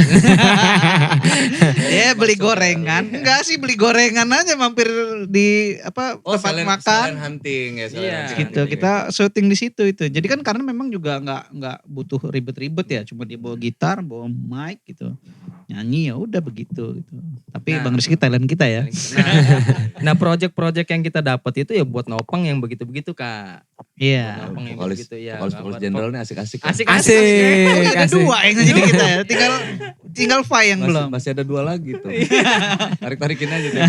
Ya beli gorengan, enggak sih beli gorengan aja mampir di tempat makan sekalian hunting ya. sekalian Iya. hunting. gitu. Kita syuting di situ itu. Jadi kan karena memang juga nggak butuh ribet-ribet ya, cuma dia bawa gitar, bawa mic gitu. Nyanyi ya udah begitu gitu. Tapi Nah. Bang Rizky talent kita ya. Nah, project-project yang kita dapat itu ya buat nopang yang begitu-begitu Kak. Iya. Nopang yang Vokalis begitu ya. vokalis general nih asik-asik. kan? Asik. Asik. Oh, ada asik. dua yang jadi kita ya. Tinggal Fai yang belum. Masih ada 2 lagi tuh. Tarik-tarikin aja deh.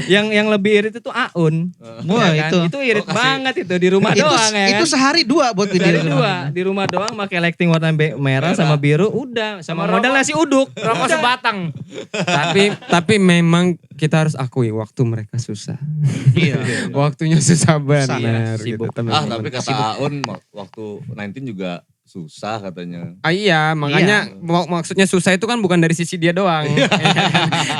yang lebih irit itu Aun. Wah, Ya kan? itu. Itu irit Oh, kasih. banget itu di rumah doang ya itu kan. sehari 2 buat video. Dari 2 di rumah doang pakai lighting warna merah sama biru udah sama modal nasi uduk. Rokok sebatang. tapi memang kita harus akui waktu mereka susah. Iya. Waktunya susah benar. Sibuk. Gitu, Ah, teman-teman. tapi kata Aun waktu 19 juga susah katanya. Ah, iya, makanya maksudnya susah itu kan bukan dari sisi dia doang.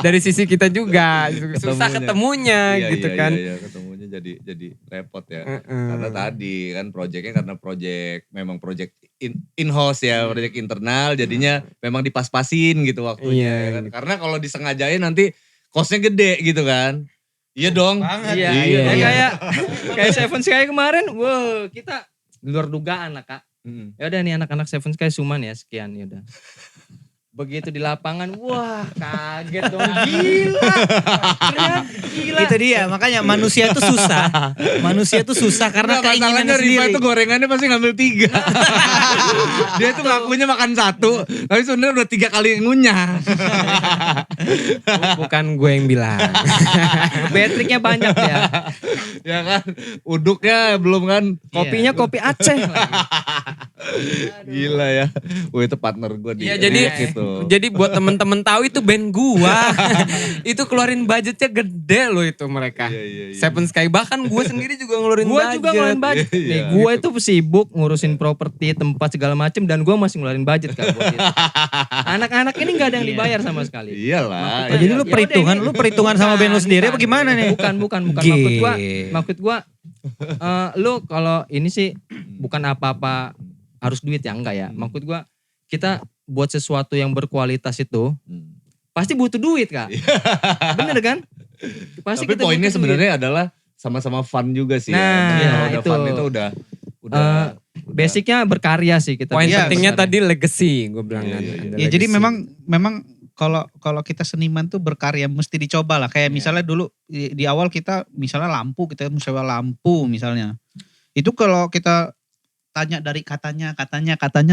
Dari sisi kita juga. Susah ketemunya Iya, gitu iya, kan. Iya, ketemunya jadi repot ya. Heeh. Karena tadi kan karena memang project in-house ya, project internal jadinya memang dipas-pasin gitu waktunya. Iya, ya kan. gitu. Karena kalau disengajain nanti costnya gede gitu kan. Iya dong. Iya, Iya, iya. Kayak Seven Sky kemarin, wow, kita di luar dugaan lah Kak. Mm. Ya udah nih anak-anak Seven Sky Suman ya sekian ya udah. Begitu di lapangan, wah kaget dong, gila. Ternyata gila. Itu dia, makanya manusia itu susah. Manusia itu susah karena Nggak, keinginan masalahnya Riva sendiri. itu gorengannya pasti ngambil 3. Dia tuh ngakunya makan 1, tapi sebenarnya udah 3 kali ngunyah. Bukan gue yang bilang. Patricknya banyak ya. Ya kan, uduknya belum kan. Kopinya kopi Aceh. Gila ya. Wah itu partner gue di Iya, jadi gitu. jadi buat temen-temen tahu itu band gua. Itu keluarin budgetnya gede loh itu mereka. Iya, iya, iya. Seven Sky bahkan gue sendiri juga ngeluarin Gue budget. juga ngeluarin budget. Iya, Nih, iya. gue itu sibuk ngurusin properti, tempat segala macem dan gue masih ngeluarin budget Kak buat itu. Anak-anak ini gak ada yang dibayar sama sekali. Iyalah. Oh, jadi iya. lu perhitungan sama band lu sendiri apa gimana nih? Bukan. Gih. Maksud gua lu kalau ini sih bukan apa-apa harus duit ya, enggak ya. Maksud gua kita buat sesuatu yang berkualitas itu Hmm. pasti butuh duit Kak. Bener kan? Pasti Tapi kita poinnya butuh duit. sebenarnya adalah sama-sama fun juga sih Nah, ya. Tapi kalau udah itu. fun itu udah Basicnya berkarya sih kita. Poin Iya, pentingnya berkarya. tadi legacy gue bilang Iya, kan. iya, Ada Ya jadi legacy. memang kalau kita seniman tuh berkarya mesti dicoba lah. Kayak misalnya dulu di awal kita misalnya lampu, kita sewa lampu misalnya. Itu kalau kita tanya dari katanya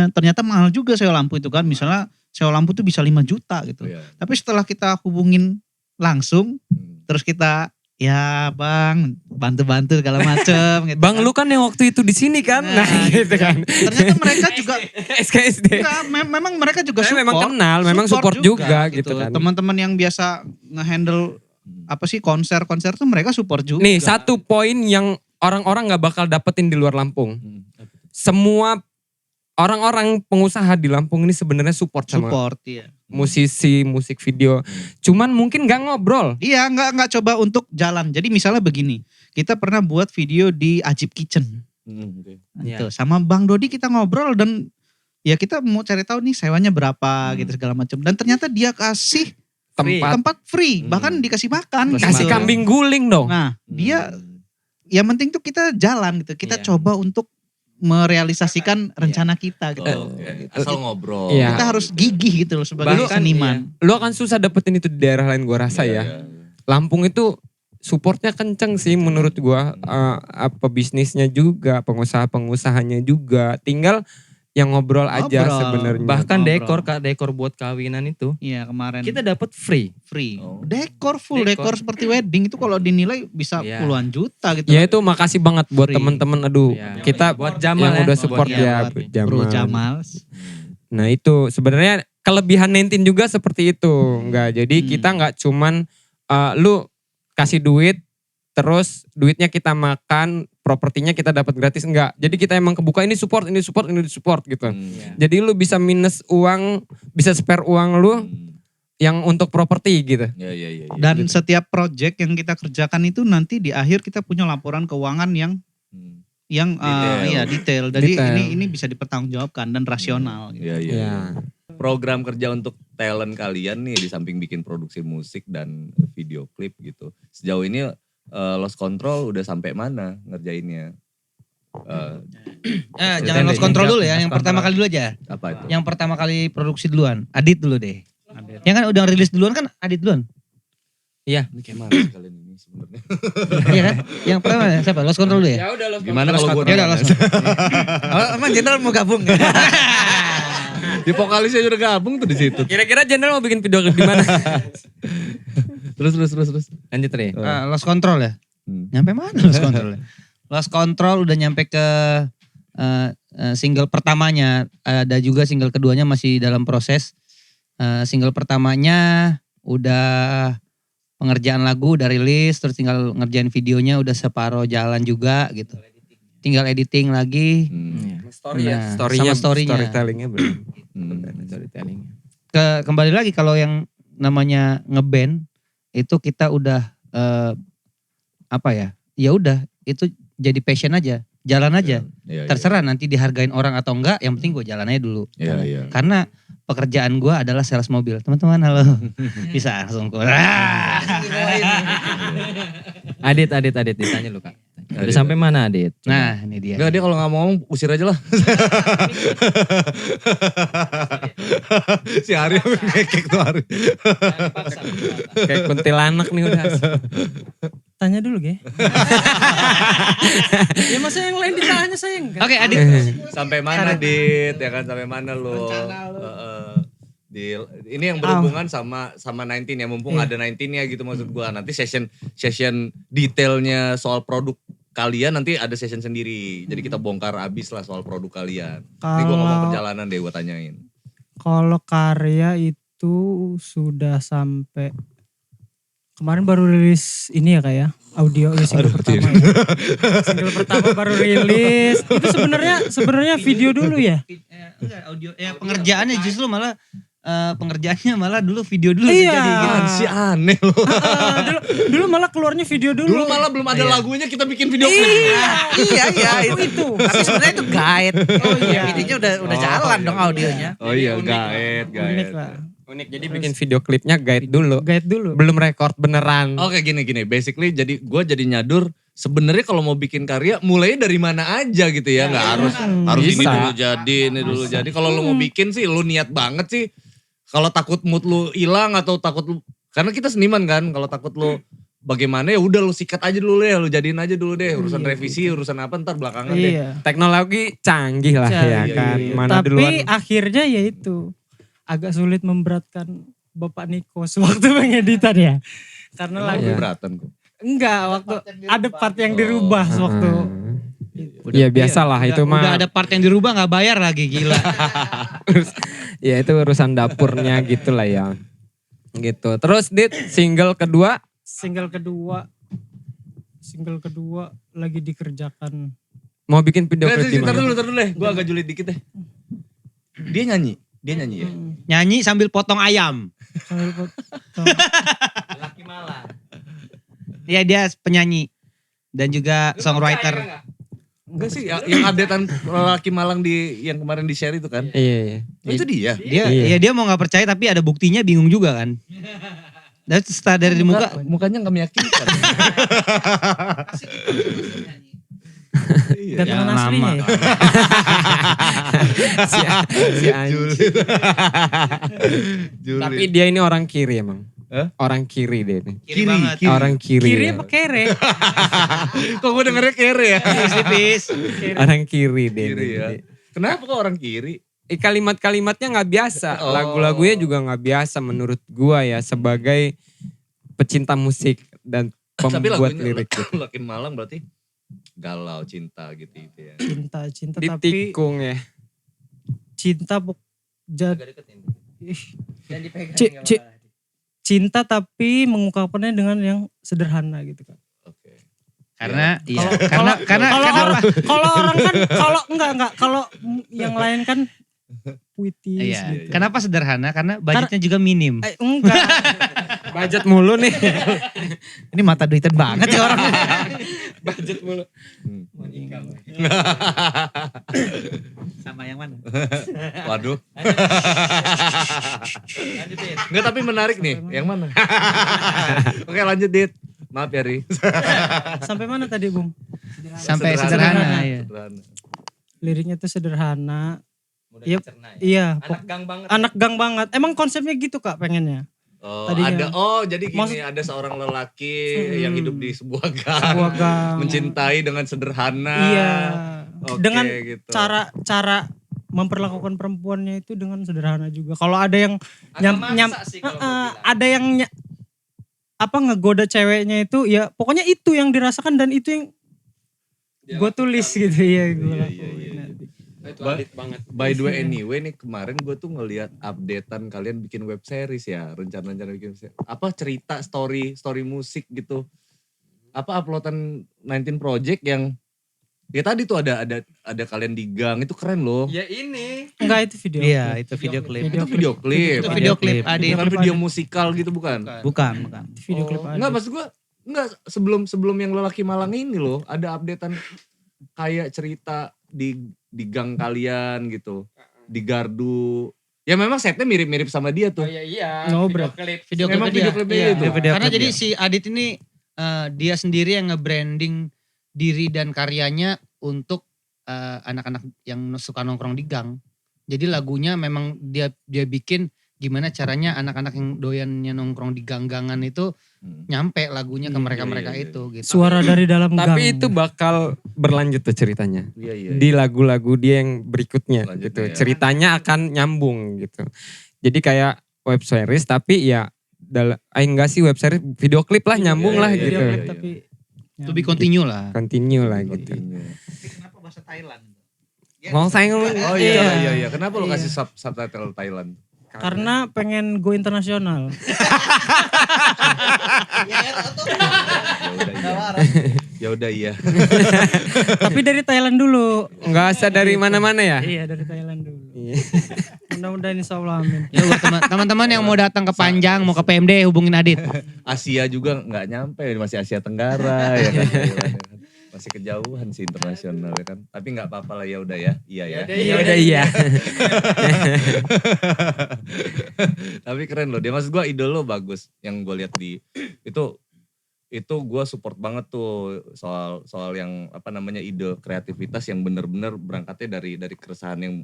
ternyata mahal juga sewa lampu itu kan. Misalnya sewa lampu tuh bisa 5 juta gitu. Iya. Tapi setelah kita hubungin langsung terus kita ya bang bantu-bantu segala macem gitu. Bang kan. lu kan yang waktu itu di sini kan. Nah, gitu kan. Ternyata mereka juga SKSD. enggak, memang mereka juga Saya support. memang kenal, memang support juga gitu kan. Teman-teman yang biasa ngehandle apa sih konser-konser tuh mereka support juga. Nih satu poin yang orang-orang gak bakal dapetin di luar Lampung. Semua orang-orang pengusaha di Lampung ini sebenarnya support sama support ya. musisi, musik video. Cuman mungkin gak ngobrol. Iya, nggak coba untuk jalan. Jadi misalnya begini, kita pernah buat video di Ajib Kitchen. Gitu. Sama Bang Dodi kita ngobrol dan ya kita mau cari tahu nih sewanya berapa gitu segala macam. Dan ternyata dia kasih tempat free, bahkan dikasih makan. Kasih gitu. kambing guling dong. Nah, dia yang penting tuh kita jalan gitu. Kita Iya. coba untuk merealisasikan rencana kita gitu. Asal ngobrol. Iya. Kita harus gigih gitu loh sebagai Bahkan seniman. Lu akan susah dapetin itu di daerah lain gua rasa ya. Lampung itu supportnya kenceng sih menurut gua. Apa bisnisnya juga, pengusaha-pengusahanya juga. Tinggal yang ngobrol aja Ngobrol. sebenarnya. Bahkan Ngobrol. dekor buat kawinan itu Iya kemarin kita dapat free. free. Oh. Dekor full, Dekor. dekor seperti wedding itu kalau dinilai bisa Iya. puluhan juta gitu. Ya itu makasih banget buat Free. teman-teman. Aduh, Iya. kita Buat Jamal yang ya. udah support Iya, ya, buat Bro Jamal. Nah itu sebenarnya kelebihan Nentin juga seperti itu. Enggak, jadi kita nggak cuman lu kasih duit terus duitnya kita makan, propertinya kita dapat gratis, enggak. Jadi kita emang kebuka ini support gitu. Iya. Jadi lu bisa minus uang, bisa spare uang lu yang untuk properti gitu. Iya. Dan setiap project yang kita kerjakan itu nanti di akhir kita punya laporan keuangan yang Detail. detail. Jadi Detail. ini bisa dipertanggungjawabkan dan rasional. Gitu. Iya. Ya. Program kerja untuk talent kalian nih di samping bikin produksi musik dan video klip gitu. Sejauh ini Lost Control udah sampai mana ngerjainnya? Jangan lost control dulu ya. Yang pertama kali dulu aja. Apa itu? Yang pertama kali produksi duluan. Adit dulu deh. Yang kan udah rilis duluan kan Adit duluan. Ini kayak mana sih kalian ini sebenarnya? Iya kan? Yang pertama siapa? Lost control dulu ya? udah Gimana kalau gue Ya udah lost control. Oh, emang Jenderal mau gabung? Di vokalisnya udah gabung tuh di situ. Kira-kira Jenderal mau bikin video di mana? Terus. Lanjut Re. Lost control ya? Nyampe mana Lost control? Lost control udah nyampe ke single pertamanya. Ada juga single keduanya masih dalam proses. Single pertamanya udah pengerjaan lagu udah rilis, terus tinggal ngerjain videonya udah separuh jalan juga gitu. Tinggal editing lagi. Iya, Story-nya, sama story-nya. storytellingnya belum. Storytelling. Kembali lagi kalau yang namanya ngeband itu kita udah ya udah itu jadi passion aja, jalan aja. Terserah nanti dihargain orang atau enggak, yang penting gue jalan aja dulu. Iya. Karena pekerjaan gue adalah sales mobil. Teman-teman halo. Bisa langsung gue. Adit ditanya lu Kak. Udah sampai mana Adit? Nah ini dia. Enggak, dia kalau nggak mau ngomong usir aja lah. Si Ari ngekek tuh Ari. Kayak kuntilanak nih udah. Tanya dulu, Ge. Ya masa yang lain ditanya saya enggak. Oke Adit. Sampai mana Dit? Ya kan sampai mana lo? Ini yang berhubungan sama 19 ya, mumpung ada 19 ya gitu maksud gua. Nanti session detailnya soal produk kalian nanti ada session sendiri. Jadi kita bongkar abis lah soal produk kalian. Ini gua ngomong perjalanan deh gua tanyain. Kalau karya itu sudah sampai kemarin baru rilis ini ya kayak audio ya single pertama. Ya. Single pertama baru rilis. Itu sebenarnya video dulu ya. Enggak audio. Pengerjaannya justru malah pengerjaannya malah dulu video dulu Iya. jadi gitu. Apaan sih aneh lo. Dulu malah keluarnya video dulu. Dulu malah belum ada lagunya kita bikin video klip. Iya itu. Tapi sebenarnya itu guide. Oh iya. Videonya udah jalan dong audionya. Oh iya, gaet. Unik lah. Unik, jadi bikin video klipnya guide dulu. Guide dulu. Belum record beneran. Oke gini. Basically gue jadi nyadur. Sebenarnya kalau mau bikin karya mulai dari mana aja gitu ya. Nggak harus ini Bisa. dulu jadi, ini dulu jadi. Kalau lu mau bikin sih lu niat banget sih. Kalau takut mood lu hilang atau takut lu. Karena kita seniman kan. Kalau takut lu bagaimana ya udah lu sikat aja dulu deh. Lu jadiin aja dulu deh. Urusan revisi, urusan apa ntar belakangan deh. Iya. Teknologi canggih lah ya Canggih. kan. Iya. Mana Tapi duluan. akhirnya ya itu agak sulit memberatkan Bapak Niko sewaktu mengeditan ya. Karena Emang lagu keberatan kok. Enggak, waktu ada part yang dirubah waktu. Iya biasalah itu Udah mah. ada part yang dirubah gak bayar lagi, gila. Ya itu urusan dapurnya gitu lah ya. Gitu. Terus Dit, single kedua. Single kedua lagi dikerjakan. Mau bikin video klip di Ntar mana? dulu deh. Gue agak julid dikit deh. Dia nyanyi ya? Nyanyi sambil potong ayam. Sambil potong. Laki malah. Iya dia penyanyi. Dan juga songwriter. Enggak sih, yang updatean laki Malang yang kemarin di share itu kan? Iya. Oh, itu dia. Dia mau gak percaya tapi ada buktinya bingung juga kan. Dan setelah dari di muka. Mukanya gak meyakinkan. Iya. Gantengan aslinya ya. si anjing. Julid. Tapi dia ini orang kiri emang. Hah? Orang kiri dia ini. Kiri banget. Orang kiri. Kiri ya. apa kere? Kok gue dengernya kere ya? Tipis. Orang kiri dia. Kiri ya. Kenapa kok orang kiri? Kalimat-kalimatnya nggak biasa. Oh. Lagu-lagunya juga nggak biasa menurut gua ya sebagai pecinta musik dan Tapi pembuat lagunya lirik. Gitu. Laki Malang berarti galau cinta gitu ya. Cinta tapi Ditikung ya. cinta Agak deketin. Dan dipegang. Ci- nggak ci- apa-apa. cinta tapi mengungkapkannya dengan yang sederhana gitu kan. Oke. Karena iya. Kalau Karena kalau orang kan kalau enggak kalau yang lain kan puitis iya. gitu. Kenapa sederhana? Karena budgetnya juga minim. Enggak. Budget mulu nih. Ini mata duitan banget ya orang. Budget mulu. Sama yang mana? Waduh. Enggak, tapi menarik nih. Yang mana? Oke, lanjut Dit. Maaf ya Ri. Sampai mana tadi, Bung? Sampai sederhana. Sederhana. Iya. Sederhana. Liriknya tuh sederhana. Mudah Iya, dicerna ya. Iya, Anak gang banget. anak gang banget. Emang konsepnya gitu Kak pengennya. Oh, Tadinya. jadi gini, Maksud- ada seorang lelaki Hmm. yang hidup di sebuah gang. Sebuah gang. Mencintai dengan sederhana. Iya. Oke, Dengan gitu. cara memperlakukan perempuannya itu dengan sederhana juga. Kalau ada yang Agak maksa sih kalau gua bilang. ada yang ngegoda ceweknya itu ya pokoknya itu yang dirasakan dan itu yang gue tulis gitu ya gue Iya, lakuin. iya. Itu Ba- adit banget. By the way anyway nih kemarin gue tuh ngelihat updatean kalian bikin web series ya. Rencana-rencana bikin web series. Apa cerita story musik gitu. Apa uploadan 19 Project yang ya tadi tuh ada kalian di gang itu keren loh. Ya ini. Enggak itu video. Iya, itu video klip. Itu video klip. Itu video klip Adit. Bukan video musikal gitu bukan? Bukan. Video klip ada. Enggak maksud gue enggak sebelum yang lelaki Malang ini loh ada updatean kayak cerita di gang kalian gitu. Di Gardu. Ya memang setnya mirip-mirip sama dia tuh. Oh iya. No, Video bro. klip. Video Memang klipnya video dia. klipnya Iya. itu. Karena jadi si Adit ini dia sendiri yang nge-branding diri dan karyanya untuk anak-anak yang suka nongkrong di gang. Jadi lagunya memang dia bikin gimana caranya anak-anak yang doyannya nongkrong di gang-gangan itu nyampe lagunya ke mereka-mereka Iya, iya, itu gitu. Suara dari dalam gang. Tapi itu bakal berlanjut tuh ceritanya. Iya. Di lagu-lagu dia yang berikutnya Selanjutnya gitu. ya. Ceritanya akan nyambung gitu. Jadi kayak web series tapi ya enggak sih web series, video klip lah nyambung Iya, lah iya, gitu. Video iya, klip iya. tapi To be continue lah. Continue lah gitu. Tapi kenapa bahasa Thailand? Mau saya Oh iya. Kenapa lo Iya. kasih subtitle Thailand? karena pengen go internasional. Ya udah iya. Tapi dari Thailand dulu. Enggak usah dari mana-mana ya? Iya dari Thailand dulu. Iya. Mudah-mudahan insya Allah amin. Ya buat teman-teman yang mau datang ke Panjang, mau ke PMD hubungin Adit. Asia juga nggak nyampe, masih Asia Tenggara ya kan. Thailand, ya kan. Masih kejauhan sih internasional ya kan. Tapi nggak apa-apa lah ya udah ya. Iya ya. Ya udah iya. Tapi keren loh. Dia maksud gue idol lo bagus. Yang gue lihat di itu gue support banget tuh soal yang apa namanya ide kreativitas yang bener-bener berangkatnya dari keresahan yang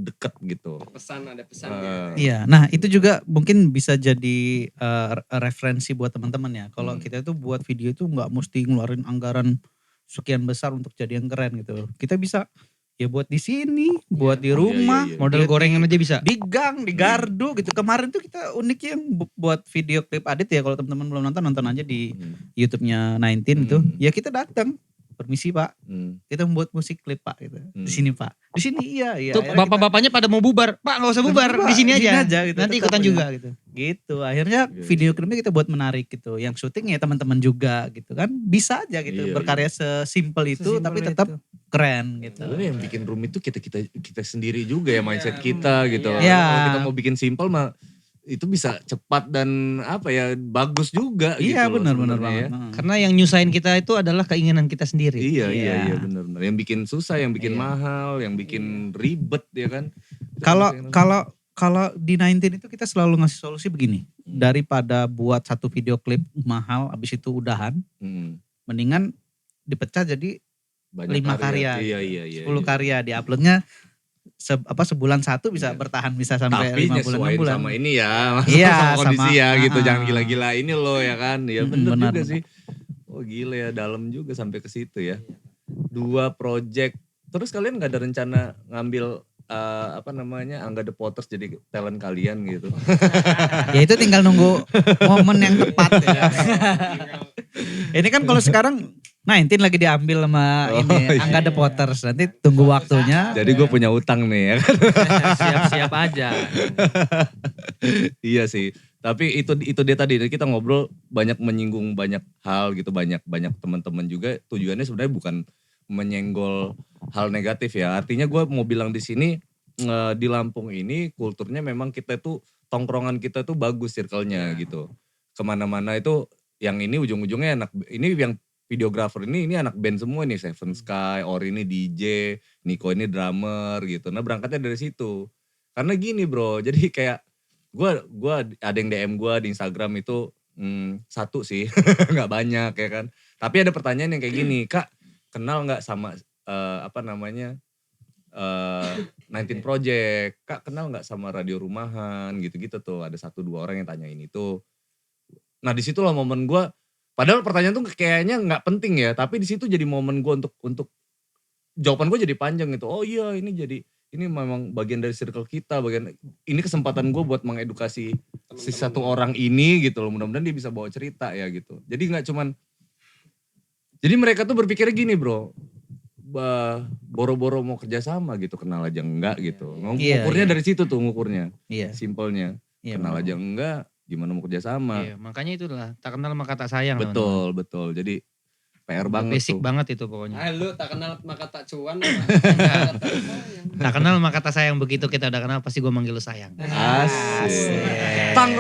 deket gitu. Ada pesannya. Iya, nah itu juga mungkin bisa jadi referensi buat teman-teman ya. Kalau kita itu buat video itu nggak mesti ngeluarin anggaran sekian besar untuk jadi yang keren gitu. Kita bisa Ya buat di sini, buat di Iya, rumah, iya, iya. Modal gorengan aja bisa. di gang, di gardu gitu. Kemarin tuh kita uniknya yang buat video klip Adit ya, kalau teman-teman belum nonton aja di YouTube-nya 19 itu. Ya kita datang. Permisi Pak, kita membuat musik klip Pak gitu. Di sini Pak. Di sini iya. Tuh Akhirnya bapak-bapaknya pada mau bubar. Pak nggak usah bubar, di sini aja. gitu. Nanti Tetap ikutan aja. juga gitu. Gitu. Akhirnya video klipnya kita buat menarik gitu. Yang syuting ya teman-teman juga gitu kan. Bisa aja gitu Iya, berkarya sesimpel itu Sesimpel tapi tetap itu. keren gitu. Sebenarnya yang bikin rumit tuh kita sendiri juga ya mindset kita gitu. Iya. Kalau kita mau bikin simple mah itu bisa cepat dan apa ya bagus juga Iya gitu loh benar-benar sebenarnya banget. ya. Heeh. Karena yang nyusahin kita itu adalah keinginan kita sendiri. Iya Iya. benar-benar. Yang bikin susah, yang bikin mahal, yang bikin ribet ya kan. Kalau di 19 itu kita selalu ngasih solusi begini. Daripada buat satu video klip mahal abis itu udahan, mendingan dipecah jadi Banyak 5 karya. Iya. 10 karya diuploadnya sebulan satu bisa bertahan bisa sampai Tapi 5 bulan 6 nyesuaiin bulan. sama ini ya, Iya, sama kondisi sama, ya gitu. Jangan ah. gila-gila ini loh ya kan. Ya bener benar, juga benar. sih. Oh gila ya, dalam juga sampai ke situ ya. 2 project. Terus kalian gak ada rencana ngambil Angga The Potters jadi talent kalian gitu? Ya itu tinggal nunggu momen yang tepat ya. Ini kan kalau sekarang 19 lagi diambil sama ini Angga The Potters. Nanti tunggu waktunya. Jadi gue punya utang nih ya kan. Siap-siap aja. Iya sih. Tapi itu dia tadi kita ngobrol banyak menyinggung banyak hal gitu, banyak teman-teman juga tujuannya sebenarnya bukan menyenggol hal negatif ya. Artinya gue mau bilang di sini di Lampung ini kulturnya memang kita tuh tongkrongan kita tuh bagus circle-nya gitu. Kemana-mana itu yang ini ujung-ujungnya ini yang videografer ini anak band semua nih, Seven Sky, Ori ini DJ, Nico ini drummer gitu. Nah berangkatnya dari situ. Karena gini bro, jadi kayak gue ada yang DM gue di Instagram itu satu sih, nggak banyak ya kan. Tapi ada pertanyaan yang kayak gini, Kak kenal nggak sama 19 Project, Kak kenal nggak sama Radio Rumahan gitu-gitu tuh. Ada 1-2 orang yang tanyain itu. Nah di situlah momen gue, padahal pertanyaan tuh kayaknya nggak penting ya, tapi di situ jadi momen gue untuk jawaban gue jadi panjang gitu. Oh iya ini memang bagian dari circle kita, ini kesempatan gue buat mengedukasi si satu orang ini gitu loh. Mudah-mudahan dia bisa bawa cerita ya gitu. Jadi nggak cuman, jadi mereka tuh berpikir gini bro, boro-boro mau kerja sama gitu, kenal aja enggak gitu. Ngukurnya dari situ tuh ngukurnya, Iya. simpelnya. Iya, Kenal benar. aja enggak, gimana mau kerja sama. Iya, makanya itulah tak kenal maka tak sayang. Betul. Jadi PR banget Basic tuh. banget itu pokoknya. Lu tak kenal maka tak cuan. Tak kenal maka tak sayang, begitu kita udah kenal pasti gue manggil lu sayang. Asik. Tang.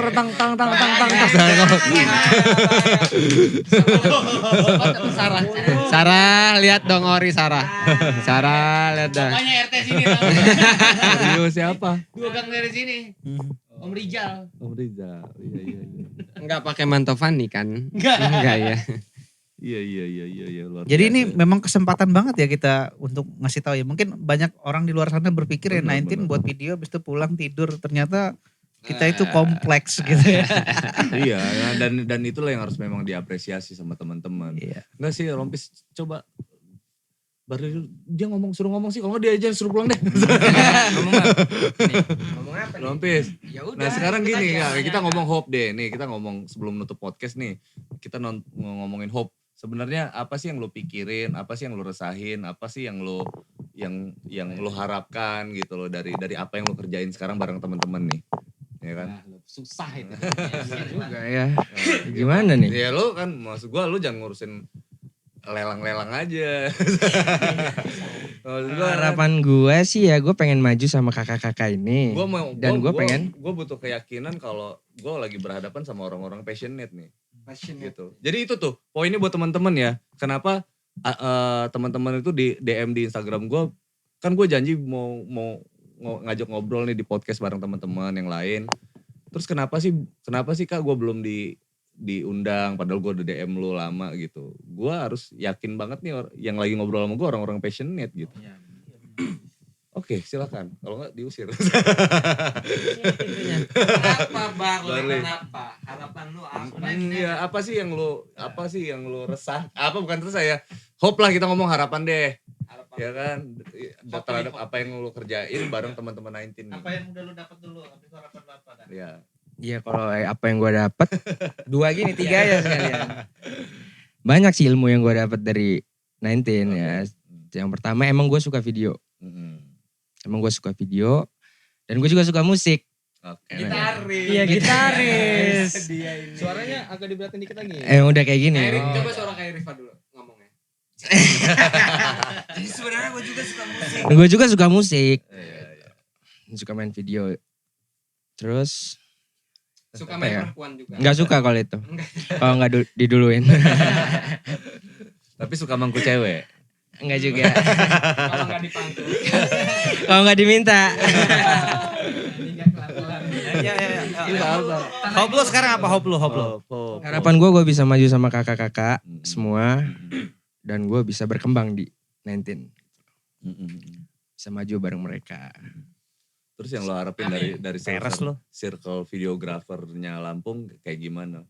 Sarah, lihat dong Ori Sarah. Sarah, lihat dong. Bapaknya RT sini. Rio siapa? 2 gang dari sini. Om Rijal. Om Rizal. Iya. Enggak pakai Mantovani kan? Enggak. Enggak ya. Iya, luar Jadi ini biasa. memang kesempatan banget ya kita untuk ngasih tahu ya. Mungkin banyak orang di luar sana berpikir ya Benar, 19 benar. buat video habis itu pulang tidur. Ternyata kita itu kompleks gitu ya. Iya, dan itulah yang harus memang diapresiasi sama teman-teman. Iya. Enggak sih, Rompis coba baru dia suruh ngomong sih, kalau nggak dia aja yang suruh pulang deh. Ngomong apa nih? Rompis. Ya udah. Nah sekarang ikut gini aja. ya, kita ngomong hope deh. Nih kita ngomong sebelum nutup podcast nih, kita ngomongin hope. Sebenarnya apa sih yang lo pikirin, apa sih yang lo resahin, apa sih yang lo harapkan gitu loh dari apa yang lo kerjain sekarang bareng teman-teman nih, ya kan? Nah, susah itu. Juga ya. Gimana nih? Ya lo kan, maksud gue lo jangan ngurusin lelang-lelang aja. Maksud gua kan, Harapan gue sih ya gue pengen maju sama kakak-kakak ini. Dan gue pengen. Gue butuh keyakinan kalau gue lagi berhadapan sama orang-orang passionate nih. Gitu. Jadi itu tuh poinnya buat teman-teman ya. Kenapa teman-teman itu di DM di Instagram gue, kan gue janji mau ngajak ngobrol nih di podcast bareng teman-teman yang lain. Terus kenapa sih Kak gue belum diundang, padahal gue udah DM lu lama gitu. Gue harus yakin banget nih yang lagi ngobrol sama gue orang-orang passionate gitu. Oke, silakan. Kalau enggak diusir. Kenapa Bang? Barley. Kenapa? Harapan lu apa? Iya, apa sih yang lu resah? Apa bukan resah ya? Hope lah, kita ngomong harapan deh. Ya kan, terhadap apa yang lu kerjain bareng teman-teman 19 nih. Apa yang udah lu dapat dulu habis harapan lu apa dah? Ya. Iya kalau apa yang gue dapat 2 gini 3 ya sekalian. Banyak sih ilmu yang gue dapat dari 19 ya. Yang pertama emang gue suka video. Emang gue suka video dan gue juga suka musik. Oke. Iya gitaris. Suaranya agak diberatin dikit lagi. Udah kayak gini. Coba suara kayak Rifa dulu ngomongnya. Jadi sebenarnya gue juga suka musik. Gue juga suka musik. Iya. Suka main video. Terus Suka apa main ya? perempuan juga. Nggak suka kalau itu. Kalau nggak diduluin. Tapi suka mangku cewek. Enggak juga. Kalau nggak dipangku. Kalau nggak diminta. Ya. Iya, apa? Hope lu sekarang apa hope lu? Harapan gue bisa maju sama kakak-kakak semua. Dan gue bisa berkembang di 19. Bisa maju bareng mereka. Terus yang lo harapin dari Peres lo. circle videografernya Lampung kayak gimana,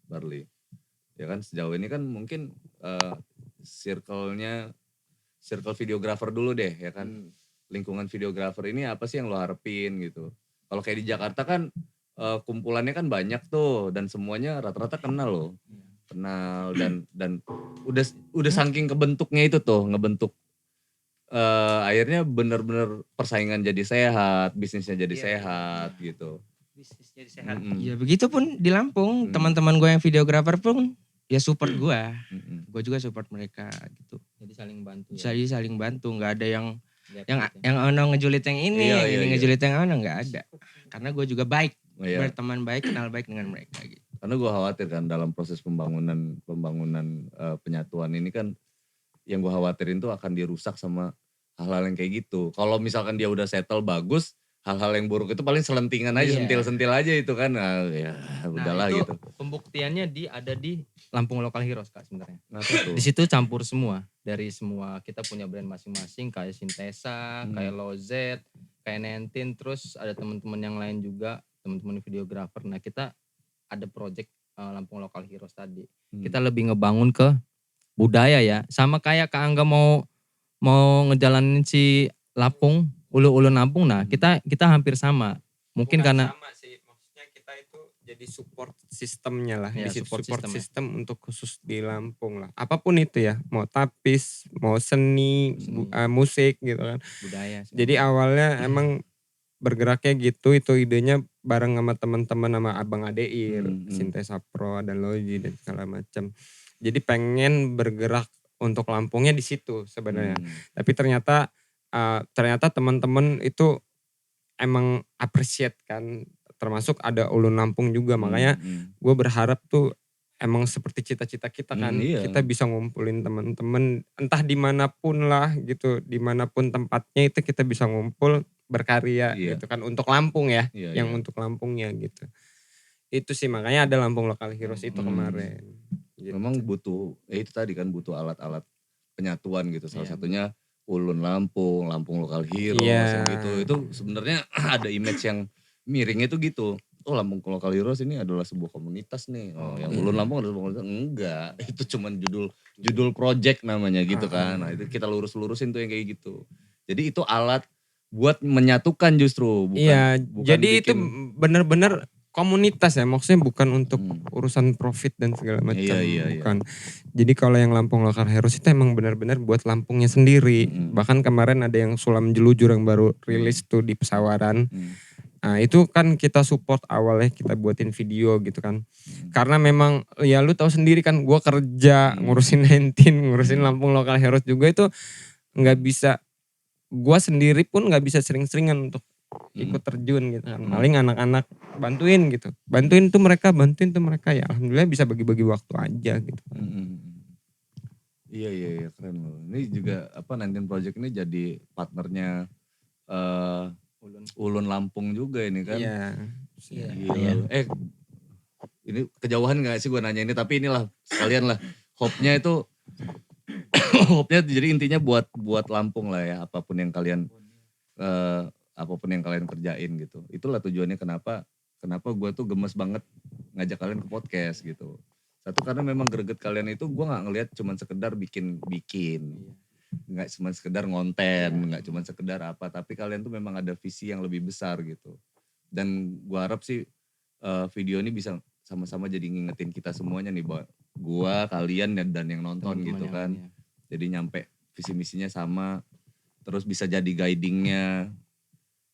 Barli? Ya kan sejauh ini kan mungkin circle videografer dulu deh ya kan. Lingkungan videografer ini apa sih yang lo harapin gitu. Kalau kayak di Jakarta kan kumpulannya kan banyak tuh dan semuanya rata-rata kenal loh. Kenal dan udah saking kebentuknya itu tuh ngebentuk akhirnya bener-bener persaingan jadi sehat, bisnisnya jadi sehat gitu. Bisnis jadi sehat. Ya begitu pun di Lampung. Teman-teman gue yang videografer pun ya support gue. Gue juga support mereka gitu. Jadi saling bantu. Jadi saling bantu. Gak ada yang Lihat. yang ono ngejulit yang ini, Iya, yang ini iya. ngejulit yang ono gak ada. Karena gue juga baik, Oh, iya. berteman baik, kenal baik dengan mereka gitu. Karena gue khawatir kan dalam proses pembangunan penyatuan ini kan yang gue khawatirin tuh akan dirusak sama hal-hal yang kayak gitu. Kalau misalkan dia udah settle bagus, hal-hal yang buruk itu paling selentingan aja, Iya. sentil-sentil aja itu kan. Nah, ya udahlah itu gitu. pembuktiannya ada di Lampung Local Heroes Kak sebenarnya. Nah, tuh. Di situ campur semua. Dari semua kita punya brand masing-masing kayak Sintesa, kayak Lozet, kayak 19, terus ada teman-teman yang lain juga, teman-teman videografer. Nah, kita ada project Lampung Local Heroes tadi. Kita lebih ngebangun ke budaya ya. Sama kayak Kak Angga mau ngejalanin si Lampung, ulu-ulu Lampung. Nah, kita hampir sama. Mungkin Bukan karena sama sih, maksudnya kita itu jadi support sistemnya lah. Ya, di situ support support system ya. sistem untuk khusus di Lampung lah. Apapun itu ya, mau tapis, mau seni, musik gitu kan. budaya. Jadi awalnya emang bergeraknya gitu, itu idenya bareng sama teman-teman sama Abang Adeir, Sintesa Pro dan Logi dan segala macam. Jadi pengen bergerak untuk Lampungnya di situ sebenarnya. Tapi ternyata teman-teman itu emang appreciate kan, termasuk ada Ulun Lampung juga. Makanya gue berharap tuh emang seperti cita-cita kita kan, Iya. kita bisa ngumpulin teman-teman entah dimanapun lah gitu, dimanapun tempatnya itu kita bisa ngumpul berkarya gitu kan untuk Lampung ya, Iya, yang iya. untuk Lampungnya gitu. Itu sih makanya ada Lampung Local Heroes itu kemarin. Gitu. Memang butuh, itu tadi kan butuh alat-alat penyatuan gitu. Salah satunya Ulun Lampung, Lampung Local Heroes Iya. yang gitu. Itu sebenarnya ada image yang miringnya tuh gitu. Oh, Lampung Local Heroes ini adalah sebuah komunitas nih. Oh, yang Ulun Lampung adalah sebuah komunitas. Enggak, itu cuman judul project namanya gitu kan. Nah, itu kita lurus-lurusin tuh yang kayak gitu. Jadi itu alat buat menyatukan justru, bukan Iya, bukan jadi itu bikin- benar-benar komunitas ya, maksudnya bukan untuk urusan profit dan segala macam, Iya. bukan. Jadi kalau yang Lampung Local Heroes itu emang benar-benar buat Lampungnya sendiri. Bahkan kemarin ada yang Sulam Jelujur yang baru rilis tuh di Pesawaran. Nah itu kan kita support awalnya, kita buatin video gitu kan. Karena memang ya lu tahu sendiri kan, gue kerja ngurusin 19, ngurusin Lampung Local Heroes juga itu nggak bisa. Gue sendiri pun nggak bisa sering-seringan untuk ikut terjun gitu kan. Paling anak-anak bantuin gitu. Bantuin tuh mereka ya. Alhamdulillah bisa bagi-bagi waktu aja gitu. Iya keren loh. Ini juga 19 Project ini jadi partnernya Ulun Lampung juga ini kan. Iya. Gila. Ini kejauhan gak sih gue nanya ini, tapi inilah sekalian lah. Hope-nya itu hope-nya jadi intinya buat Lampung lah ya, apapun yang kalian kerjain gitu. Itulah tujuannya kenapa gue tuh gemes banget ngajak kalian ke podcast gitu. Satu karena memang greget kalian itu gue gak ngelihat cuman sekedar bikin. nggak cuma sekedar ngonten, nggak cuma sekedar apa, tapi kalian tuh memang ada visi yang lebih besar gitu. Dan gua harap sih video ini bisa sama-sama jadi ngingetin kita semuanya nih, bahwa gua, kalian dan yang nonton Teman-teman gitu yang kan. lainnya. Jadi nyampe visi misinya sama, terus bisa jadi guidingnya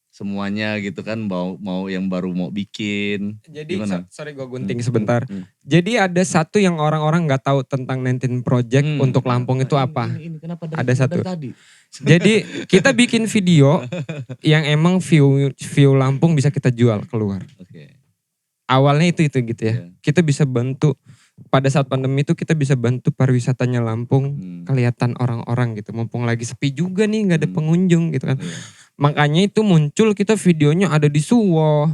semuanya gitu kan, mau yang baru mau bikin. Jadi Gimana? sorry gue gunting sebentar. Hmm. Jadi ada satu yang orang-orang nggak tahu tentang 19 Project untuk Lampung itu Nah, apa? Ini kenapa Ada satu. tadi? Jadi kita bikin video yang emang view Lampung bisa kita jual keluar. Oke. Awalnya itu gitu ya. Iya. Kita bisa bantu pada saat pandemi itu kita bisa bantu pariwisatanya Lampung kelihatan orang-orang gitu. Mumpung lagi sepi juga nih nggak ada pengunjung gitu kan. Iya. Makanya itu muncul kita videonya ada di Suwo,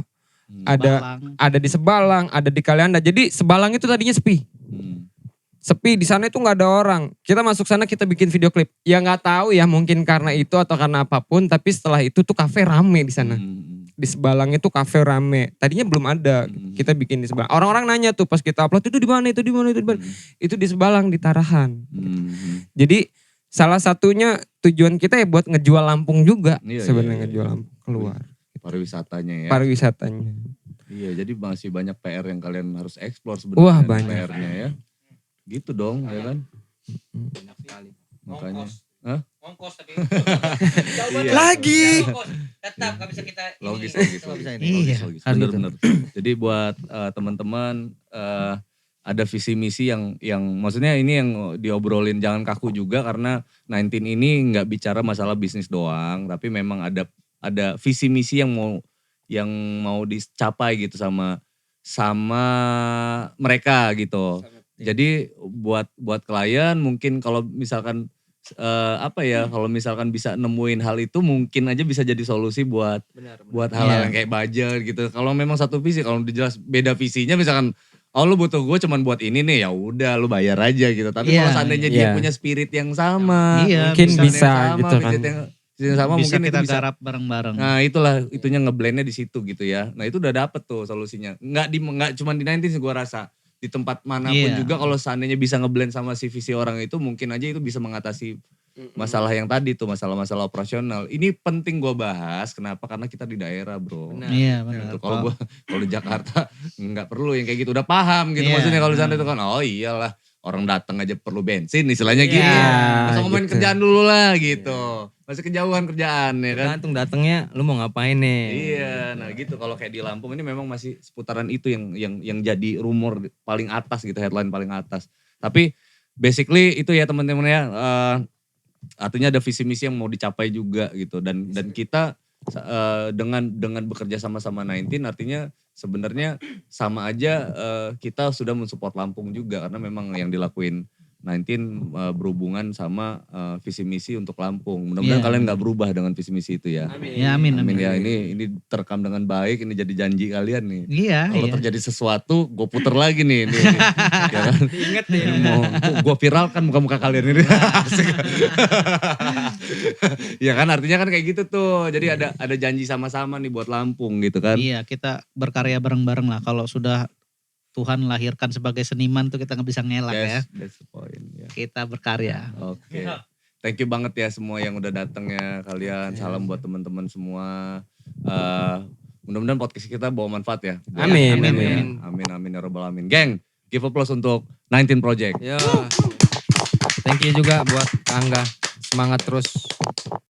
ada di Sebalang, ada di Kalianda. Jadi Sebalang itu tadinya sepi. Sepi di sana itu nggak ada orang. Kita masuk sana kita bikin video klip. Ya nggak tahu ya mungkin karena itu atau karena apapun. Tapi setelah itu tuh kafe rame di sana. Di Sebalang itu kafe rame. Tadinya belum ada. Kita bikin di Sebalang. Orang-orang nanya tuh pas kita upload itu di mana, itu di mana, itu di mana. Itu di Sebalang di Tarahan. Jadi salah satunya tujuan kita ya buat ngejual Lampung juga. Iya, Sebenarnya iya. ngejual Lampung keluar. Pariwisatanya ya. Pariwisatanya. Iya, jadi masih banyak PR yang kalian harus explore sebenarnya. Wah, banyak. PR-nya ya. Gitu dong, ya kan? Banyak sekali. Makanya. Ongkos tapi. Iya. Lagi. Tetap gak bisa kita Logis. Iya, Logis. harus Bener-bener. Jadi buat teman-teman ada visi misi yang maksudnya ini yang diobrolin jangan kaku juga, karena 19 ini nggak bicara masalah bisnis doang, tapi memang ada visi misi yang mau dicapai gitu sama mereka gitu. Jadi buat klien mungkin kalau misalkan kalau misalkan bisa nemuin hal itu mungkin aja bisa jadi solusi buat hal-hal yang kayak budget gitu. Kalau memang satu visi, kalau dijelas beda visinya misalkan lu butuh gue cuman buat ini nih, ya udah lu bayar aja gitu. Tapi kalau seandainya dia punya spirit yang sama, Mungkin vision bisa yang sama, gitu kan. vision yang sama bisa mungkin kita itu bisa. garap bareng-bareng. Nah itulah, itunya ngeblendnya di situ gitu ya. Nah itu udah dapet tuh solusinya. Nggak cuma di 90s gue rasa. Di tempat manapun juga kalau seandainya bisa ngeblend sama si visi orang itu, mungkin aja itu bisa mengatasi masalah yang tadi tuh, masalah-masalah operasional. Ini penting gue bahas, kenapa? Karena kita di daerah bro. Iya benar. Gitu. Kalau di Jakarta nggak perlu yang kayak gitu, udah paham gitu. Iya. Maksudnya kalau di sana itu kan, oh iyalah orang datang aja perlu bensin istilahnya gitu. Iya, Masa ngomongin gitu. kerjaan dulu lah gitu. Masih kejauhan kerjaan ya kan. Tergantung datangnya lu mau ngapain nih. Iya, nah gitu kalau kayak di Lampung ini memang masih seputaran itu yang jadi rumor paling atas gitu, headline paling atas. Tapi basically itu ya teman-teman ya, artinya ada visi misi yang mau dicapai juga gitu, dan kita dengan bekerja sama-sama 19 artinya sebenarnya sama aja kita sudah mensupport Lampung juga, karena memang yang dilakuin 19 berhubungan sama visi misi untuk Lampung. Mudah-mudahan kalian nggak berubah dengan visi misi itu ya. Ya amin. Amin ya, ini terekam dengan baik, ini jadi janji kalian nih. Iya. Kalau terjadi sesuatu, gue puter lagi nih. Ya kan? Ingat nih. Mau gue viralkan muka-muka kalian ini. Asik. Ya kan, artinya kan kayak gitu tuh. Jadi ada janji sama-sama nih buat Lampung gitu kan. Iya, kita berkarya bareng-bareng lah. Kalau sudah Tuhan lahirkan sebagai seniman tuh kita nggak bisa ngelak ya. Yes, that's the point. Ya. Kita berkarya. Oke. Thank you banget ya semua yang udah datang ya kalian. Salam buat teman-teman semua. Mudah-mudahan podcast kita bawa manfaat ya. Amin. Amin ya robbal alamin. Geng, give applause untuk 19 Project. Yo. Thank you juga buat Kak Angga. Semangat terus.